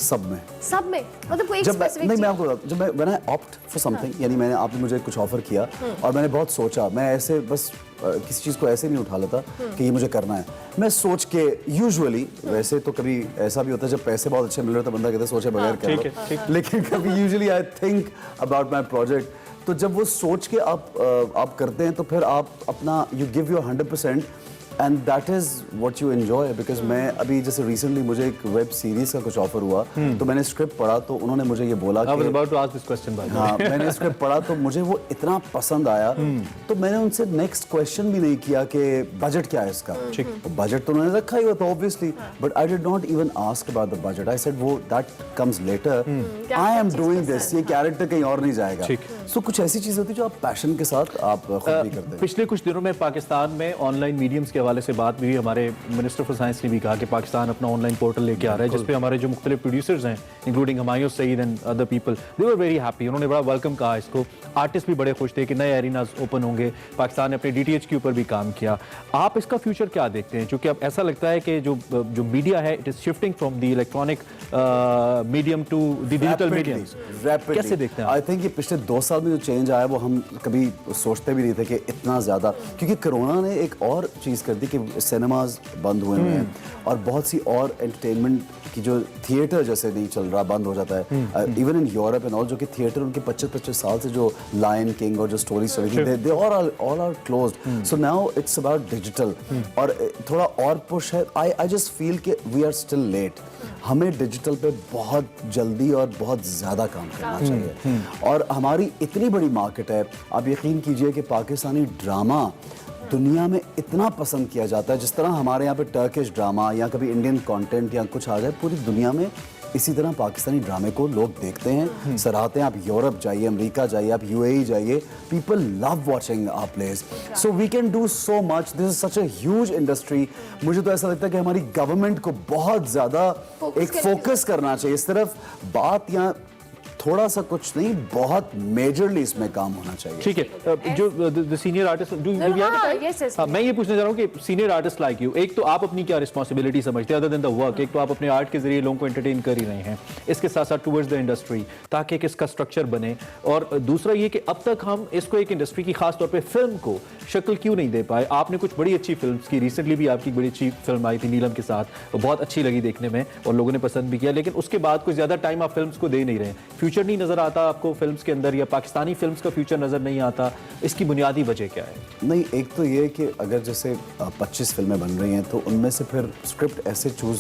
सब में मतलब कोई एक स्पेसिफिक नहीं, मैं आपको बताता हूं, जब मैं when I opt for something, यानी मैंने आपने मुझे कुछ ऑफर किया और मैंने बहुत सोचा, मैं ऐसे बस किसी चीज़ को ऐसे नहीं उठा लेता कि ये मुझे करना है, मैं सोच के यूजुअली, वैसे तो कभी ऐसा भी होता है जब पैसे बहुत अच्छे मिल रहे तो बंदा कहता है सोचे बगैर कर लो, लेकिन कभी usually I think about my project. तो जब वो सोच के आप करते हैं तो फिर आप अपना you give your 100% and that is what you enjoy. Because मैं अभी जैसे रिसेंटली मुझे एक वेब सीरीज का कुछ ऑफर हुआ, तो मैंने स्क्रिप्ट पढ़ा तो उन्होंने मुझे ये बोला कि हाँ, मैंने स्क्रिप्ट पढ़ा तो मुझे वो इतना पसंद आया तो मैंने उनसे नेक्स्ट क्वेश्चन भी नहीं किया कि बजट क्या है इसका। बजट तो उन्होंने रखा ही होता obviously, but I did not even ask about the budget. I said वो that comes later, I am doing this, ये कैरेक्टर कहीं और नहीं जाएगा। सो कुछ ऐसी चीज होती है जो आप पैशन के साथ आप खुद भी करते हैं। पिछले कुछ दिनों में पाकिस्तान में ऑनलाइन मीडियम्स के हवाले से बात भी हुई, हमारे मिनिस्टर फॉर साइंस ने भी कहा कि पाकिस्तान अपना ऑनलाइन पोर्टल लेके आ रहा है जिसपे हमारे जो मुख्तलिफ प्रोड्यूसर्स हैं including Humayun Saeed and other people, they were very happy. उन्होंने बड़ा वेलकम कहा इसको, आर्टिस्ट भी बड़े खुश थे कि नए एरिनाज ओपन होंगे। पाकिस्तान ने अपने DTH के ऊपर भी काम किया। आप इसका फ्यूचर क्या देखते हैं? क्योंकि अब ऐसा लगता है कि जो मीडिया है it is shifting from the electronic medium to the digital medium. कैसे देखते हैं? आई थिंक ये पिछले 2 साल में जो चेंज आया वो हम कभी सोचते भी नहीं थे कि इतना ज्यादा, क्योंकि कोरोना ने एक और चीज कर दी कि सिनेमाज बंद हुए हैं और बहुत सी और एंटरटेनमेंट की जो थिएटर जैसे नहीं चल रहा, बंद हो जाता है। Even in Europe and all, जो कि थिएटर उनके 25-25 साल से जो लायन किंग और जो स्टोरी चल रही थी, they all are closed. So now it's about digital और थोड़ा और पुश है। आई जस्ट फील कि वी आर स्टिल लेट। हमें डिजिटल पे बहुत जल्दी और बहुत ज़्यादा काम करना चाहिए और हमारी इतनी बड़ी मार्केट है। आप यकीन कीजिए कि पाकिस्तानी ड्रामा दुनिया में इतना पसंद किया जाता है, जिस तरह हमारे यहाँ पे टर्किश ड्रामा या कभी इंडियन कंटेंट या कुछ आ जाए, पूरी दुनिया में इसी तरह पाकिस्तानी ड्रामे को लोग देखते हैं, सराहते हैं। आप यूरोप जाइए, अमेरिका जाइए, आप UAE जाइए, people love watching our plays. So we can do so much, this is such a huge industry. मुझे तो ऐसा लगता है कि हमारी गवर्नमेंट को बहुत ज़्यादा एक फोकस करना चाहिए इस तरफ। बात या थोड़ा सा कुछ नहीं, बहुत मेजरली इसमें काम होना चाहिए। ठीक है, जो सीनियर आर्टिस्ट मैं ये पूछना चाह रहा हूँ कि सीनियर आर्टिस्ट लाइक यू, एक तो आप अपनी क्या रिस्पॉन्सिबिलिटी समझते हैं अदर देन द वर्क? एक तो आप अपने आर्ट के जरिए लोगों को एंटरटेन कर ही रहे हैं, इसके साथ साथ टुवर्ड्स द इंडस्ट्री, ताकि इसका स्ट्रक्चर बने। और दूसरा ये कि अब तक हम इसको एक इंडस्ट्री की खास तौर पर फिल्म को शक्ल क्यों नहीं दे पाए? आपने कुछ बड़ी अच्छी फिल्म की, रिसेंटली भी आपकी बड़ी अच्छी फिल्म आई थी नीलम के साथ, बहुत अच्छी लगी देखने में और लोगों ने पसंद भी किया, लेकिन उसके बाद कुछ ज्यादा टाइम आप फिल्म को दे नहीं रहे। फ्यूचर नहीं नजर आता आपको फिल्म्स के अंदर, या पाकिस्तानी फिल्म्स का फ्यूचर नजर नहीं आता? इसकी बुनियादी वजह क्या है? नहीं, एक तो ये कि अगर जैसे 25 फिल्में बन रही हैं तो उनमें से फिर स्क्रिप्ट ऐसे choose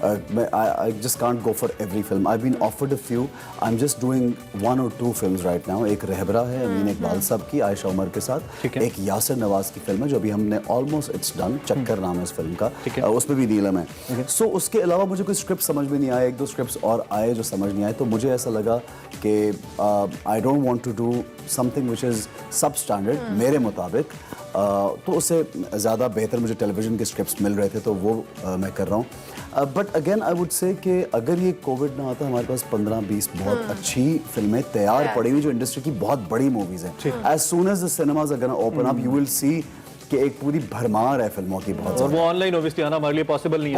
I just can't go for every film. I've been offered a few. I'm just doing 1 or 2 films right now. एक रहबरा है अमीन इकबाल साहब की, आयशा उमर के साथ, एक यासिर नवाज की फिल्म है जो अभी हमने ऑलमोस्ट इट्स डन, चक्कर नाम है उस फिल्म का, उसमें भी नीलम है। सो उसके अलावा मुझे कोई स्क्रिप्ट समझ में नहीं आया, 1-2 स्क्रिप्ट्स और आए जो समझ नहीं आए, तो मुझे ऐसा लगा कि I don't want to do something which is substandard मेरे मुताबिक, तो उससे ज़्यादा बेहतर मुझे टेलीविज़न के स्क्रिप्ट्स मिल रहे थे, तो वो मैं कर रहा हूँ। But again I would say कि अगर ये कोविड ना आता, हमारे पास 15-20 बहुत अच्छी फिल्में तैयार पड़ी हुई जो इंडस्ट्री की बहुत बड़ी मूवीज़ हैं। As soon as the cinemas are gonna open up, you will see कि एक पूरी भरमार है फिल्मों की बहुत, और वो ऑनलाइन ऑब्वियसली आना हमारे लिए पॉसिबल नहीं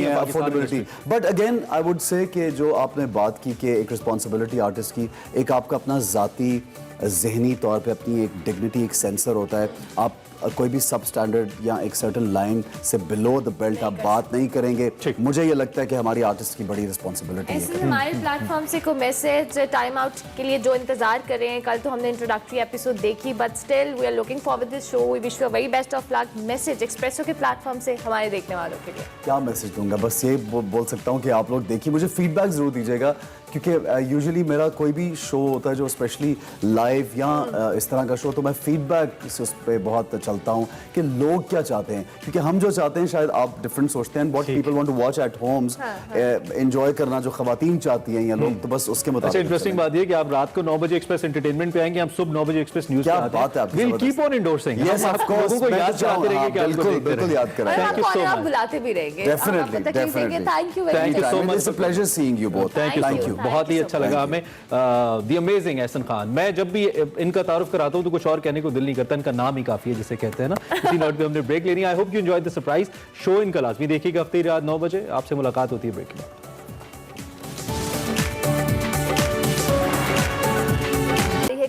है, affordability. But again I would say कि जो आपने बात की कि एक रिस्पॉन्सिबिलिटी आर्टिस्ट की, एक आपका अपना ज़ाती जहनी तौर पे अपनी एक डिग्निटी, एक सेंसर होता है। आप कोई भी सब स्टैंडर्ड या एक सर्टन लाइन से बिलो द बेल्ट आप बात नहीं करेंगे। मुझे ये लगता है कि हमारी आर्टिस्ट की बड़ी रिस्पॉन्सिबिलिटी है। हमारे प्लेटफॉर्म से कोई मैसेज टाइम आउट के लिए जो इंतजार कर रहे हैं, कल तो हमने इंट्रोडक्टरी एपिसोड देखी, but still we are looking forward this show, we wish you very best of luck. मैसेज एक्सप्रेसो के प्लेटफॉर्म से हमारे देखने वालों के लिए क्या मैसेज दूंगा? बस ये बोल सकता हूँ कि आप लोग देखिए, मुझे फीडबैक जरूर दीजिएगा, क्योंकि यूजुअली मेरा कोई भी शो होता है जो स्पेशली लाइव या इस तरह का शो, तो मैं फीडबैक से उस पर बहुत चलता हूँ कि लोग क्या चाहते हैं, क्योंकि हम जो चाहते हैं शायद आप डिफरेंट सोचते हैं। What people want to watch at homes, enjoy करना जो खवातीन चाहती हैं या लोग, तो बस उसके मुताबिक। अच्छा, इंटरेस्टिंग बात ये कि आप रात को 9 बजे एक्सप्रेस एंटरटेनमेंट पे आएंगे, हम सुबह 9 बजे एक्सप्रेस न्यूज़ पे आते हैं। क्या बात है आपकी, will keep on endorsing. Yes of course, लोगों को याद कराते रहेंगे कि बिल्कुल बिल्कुल याद कराएं। थैंक यू सो मच, बुलाते भी रहेंगे definitely definitely. Thank you very much, so much, it's a pleasure seeing you both. Thank you, बहुत ही अच्छा लगा हमें। द अमेजिंग एहसन खान, मैं जब भी इनका तारुफ कराता हूँ तो कुछ और कहने को दिल नहीं करता, इनका नाम ही काफी है जिसे कहते हैं ना। इसी नोट पे हमने ब्रेक लेनी है। I hope you enjoyed the surprise show. इनका लाजमी देखिएगा, हफ्ते रात 9 बजे आपसे मुलाकात होती है ब्रेक के बाद।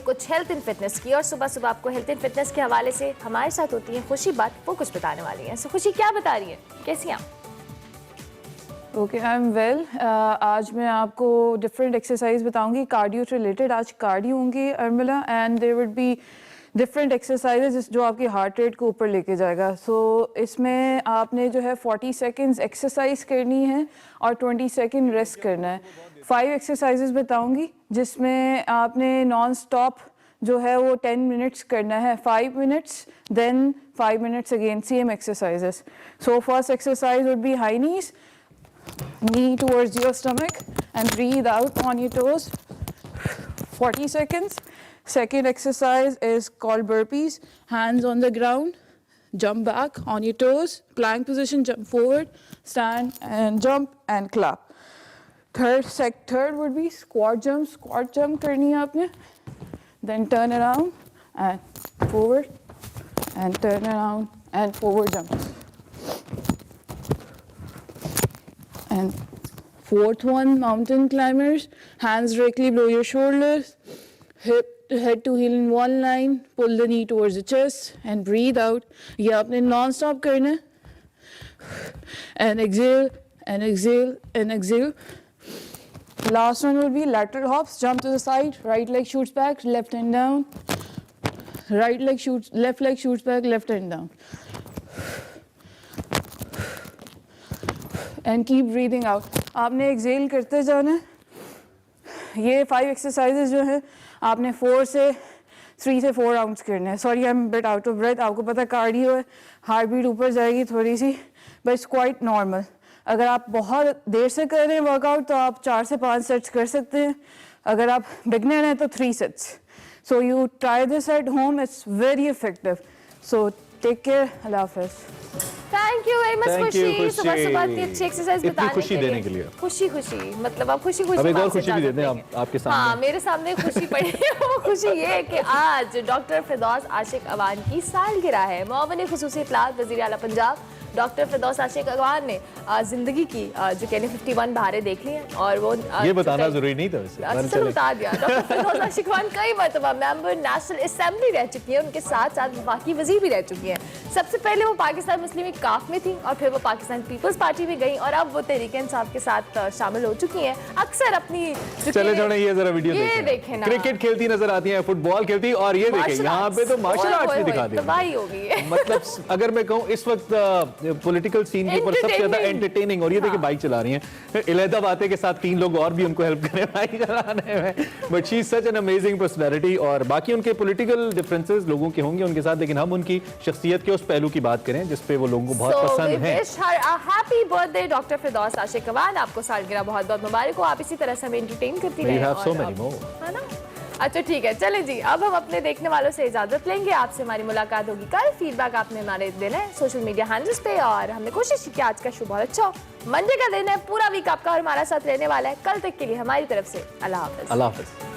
कुछ हेल्थ एंड फिटनेस की, और सुबह सुबह आपको हेल्थ एंड फिटनेस के हवाले से हमारे साथ होती है खुशी बात, वो कुछ बताने वाली है। सो खुशी क्या बता रही है, कैसी हैं आप? Okay, I am well. आज मैं आपको डिफरेंट एक्सरसाइज बताऊंगी कार्डियो रिलेटेड। आज कार्डियो होंगी अर्मिला, and there would be different exercises जो आपकी हार्ट रेट को ऊपर लेके जाएगा। सो इसमें आपने जो है 40 सेकेंड्स एक्सरसाइज करनी है और 20 सेकेंड रेस्ट करना है। 5 एक्सरसाइजेज बताऊंगी जिसमें आपने नॉन स्टॉप जो है वो 10 मिनट्स करना है, 5 minutes then 5 minutes again, same exercises. So first exercise would be high knees, knee towards your stomach and breathe out on your toes, 40 seconds. Second exercise is called burpees, hands on the ground, jump back on your toes, plank position, jump forward, stand and jump and clap. Third would be squat jump करनी है आपने, then turn around and forward and turn around and forward jump. And fourth one, mountain climbers, hands directly below your shoulders, head to heel in one line, pull the knee towards the chest and breathe out. ये आपने non-stop करना है, and exhale and exhale and exhale. Last one will be lateral hops, jump to the side, right leg shoots back, left hand down, left leg shoots back, left hand down. And keep breathing out. आपने Excel करते जाना है। ये 5 exercises जो हैं आपने 3 से 4 rounds करने हैं। Sorry I am bit out of breath, आपको पता कार्डियो है, हार्ट बीट ऊपर जाएगी थोड़ी सी, बट इट्स क्वाइट नॉर्मल। अगर आप बहुत देर से कर रहे हैं वर्कआउट तो आप 4 से 5 सेट्स कर सकते हैं, अगर आप बिगनर हैं तो 3 sets. So you try this at home, it's very effective. So take care, अल्लाह हाफिज़। थैंक यू वेरी मच खुशी, सुबह सुबह इतनी अच्छी एक्सरसाइज बताने खुशी देने के लिए। खुशी मतलब आप खुशी अब एक और खुशी भी देते हैं आपके सामने। हाँ, मेरे सामने खुशी पड़ी है। वो खुशी ये है कि आज डॉक्टर फिरदौस आशिक अवान की सालगिरह है। मुआविन खुसूसी इत्तलात वज़ीर आला पंजाब डॉक्टर फिरदौस आशिक अवान ने जिंदगी की जो कहने 51 बहारें देख ली हैं, और वो ये बताना जरूरी नहीं था वैसे, चलो बता दिया। डॉक्टर फिरदौस आशिक अवान कई मरतबा मेंबर नेशनल असेंबली रह चुकी हैं, उनके साथ साथ वफाकी वजीर भी रह चुकी हैं। सबसे पहले वो पाकिस्तान मुस्लिम लीग काफ में थी, और फिर वो पाकिस्तान पीपल्स पार्टी में गई, और अब वो तहरीक इंसाफ के साथ शामिल हो चुकी हैं। अक्सर अपनी चले जाने, ये जरा वीडियो देखें ना, क्रिकेट खेलती नजर आती है, फुटबॉल खेलती, और ये देखें यहाँ पे तो मार्शल आर्ट्स भी दिखा दिया। तबाही हो गई है। मतलब अगर मैं कहूँ इस वक्त पॉलिटिकल सीन के ऊपर सबसे ज्यादा एंटरटेनिंग। और ये देखिए बाइक चला रही हैं, इलेदा बातें के साथ 3 लोग और भी उनको हेल्प करें बाइक चलाने में। But she is such an amazing personality. और बाकी उनके पॉलिटिकल डिफरेंसेस लोगों के होंगे उनके साथ, लेकिन हम उनकी शख्सियत के उस पहलू की बात करें जिसपे वो लोगों को बहुत पसंद है। हैप्पी बर्थडे डॉक्टर फिरदौस आशिक अवान, आपको सालगिरह बहुत बहुत मुबारक हो। आप इसी तरह से हमें एंटरटेन करती रहें। है ना? अच्छा ठीक है, चले जी, अब हम अपने देखने वालों से इजाजत लेंगे। आपसे हमारी मुलाकात होगी कल। फीडबैक आपने हमारे देना है सोशल मीडिया हैंडल्स पे, और हमने कोशिश की कि आज का शो बहुत अच्छा हो। मंडे का दिन है, पूरा वीक आपका और हमारा साथ रहने वाला है। कल तक के लिए हमारी तरफ से अल्लाह हाफिज। अल्लाह हाफिज।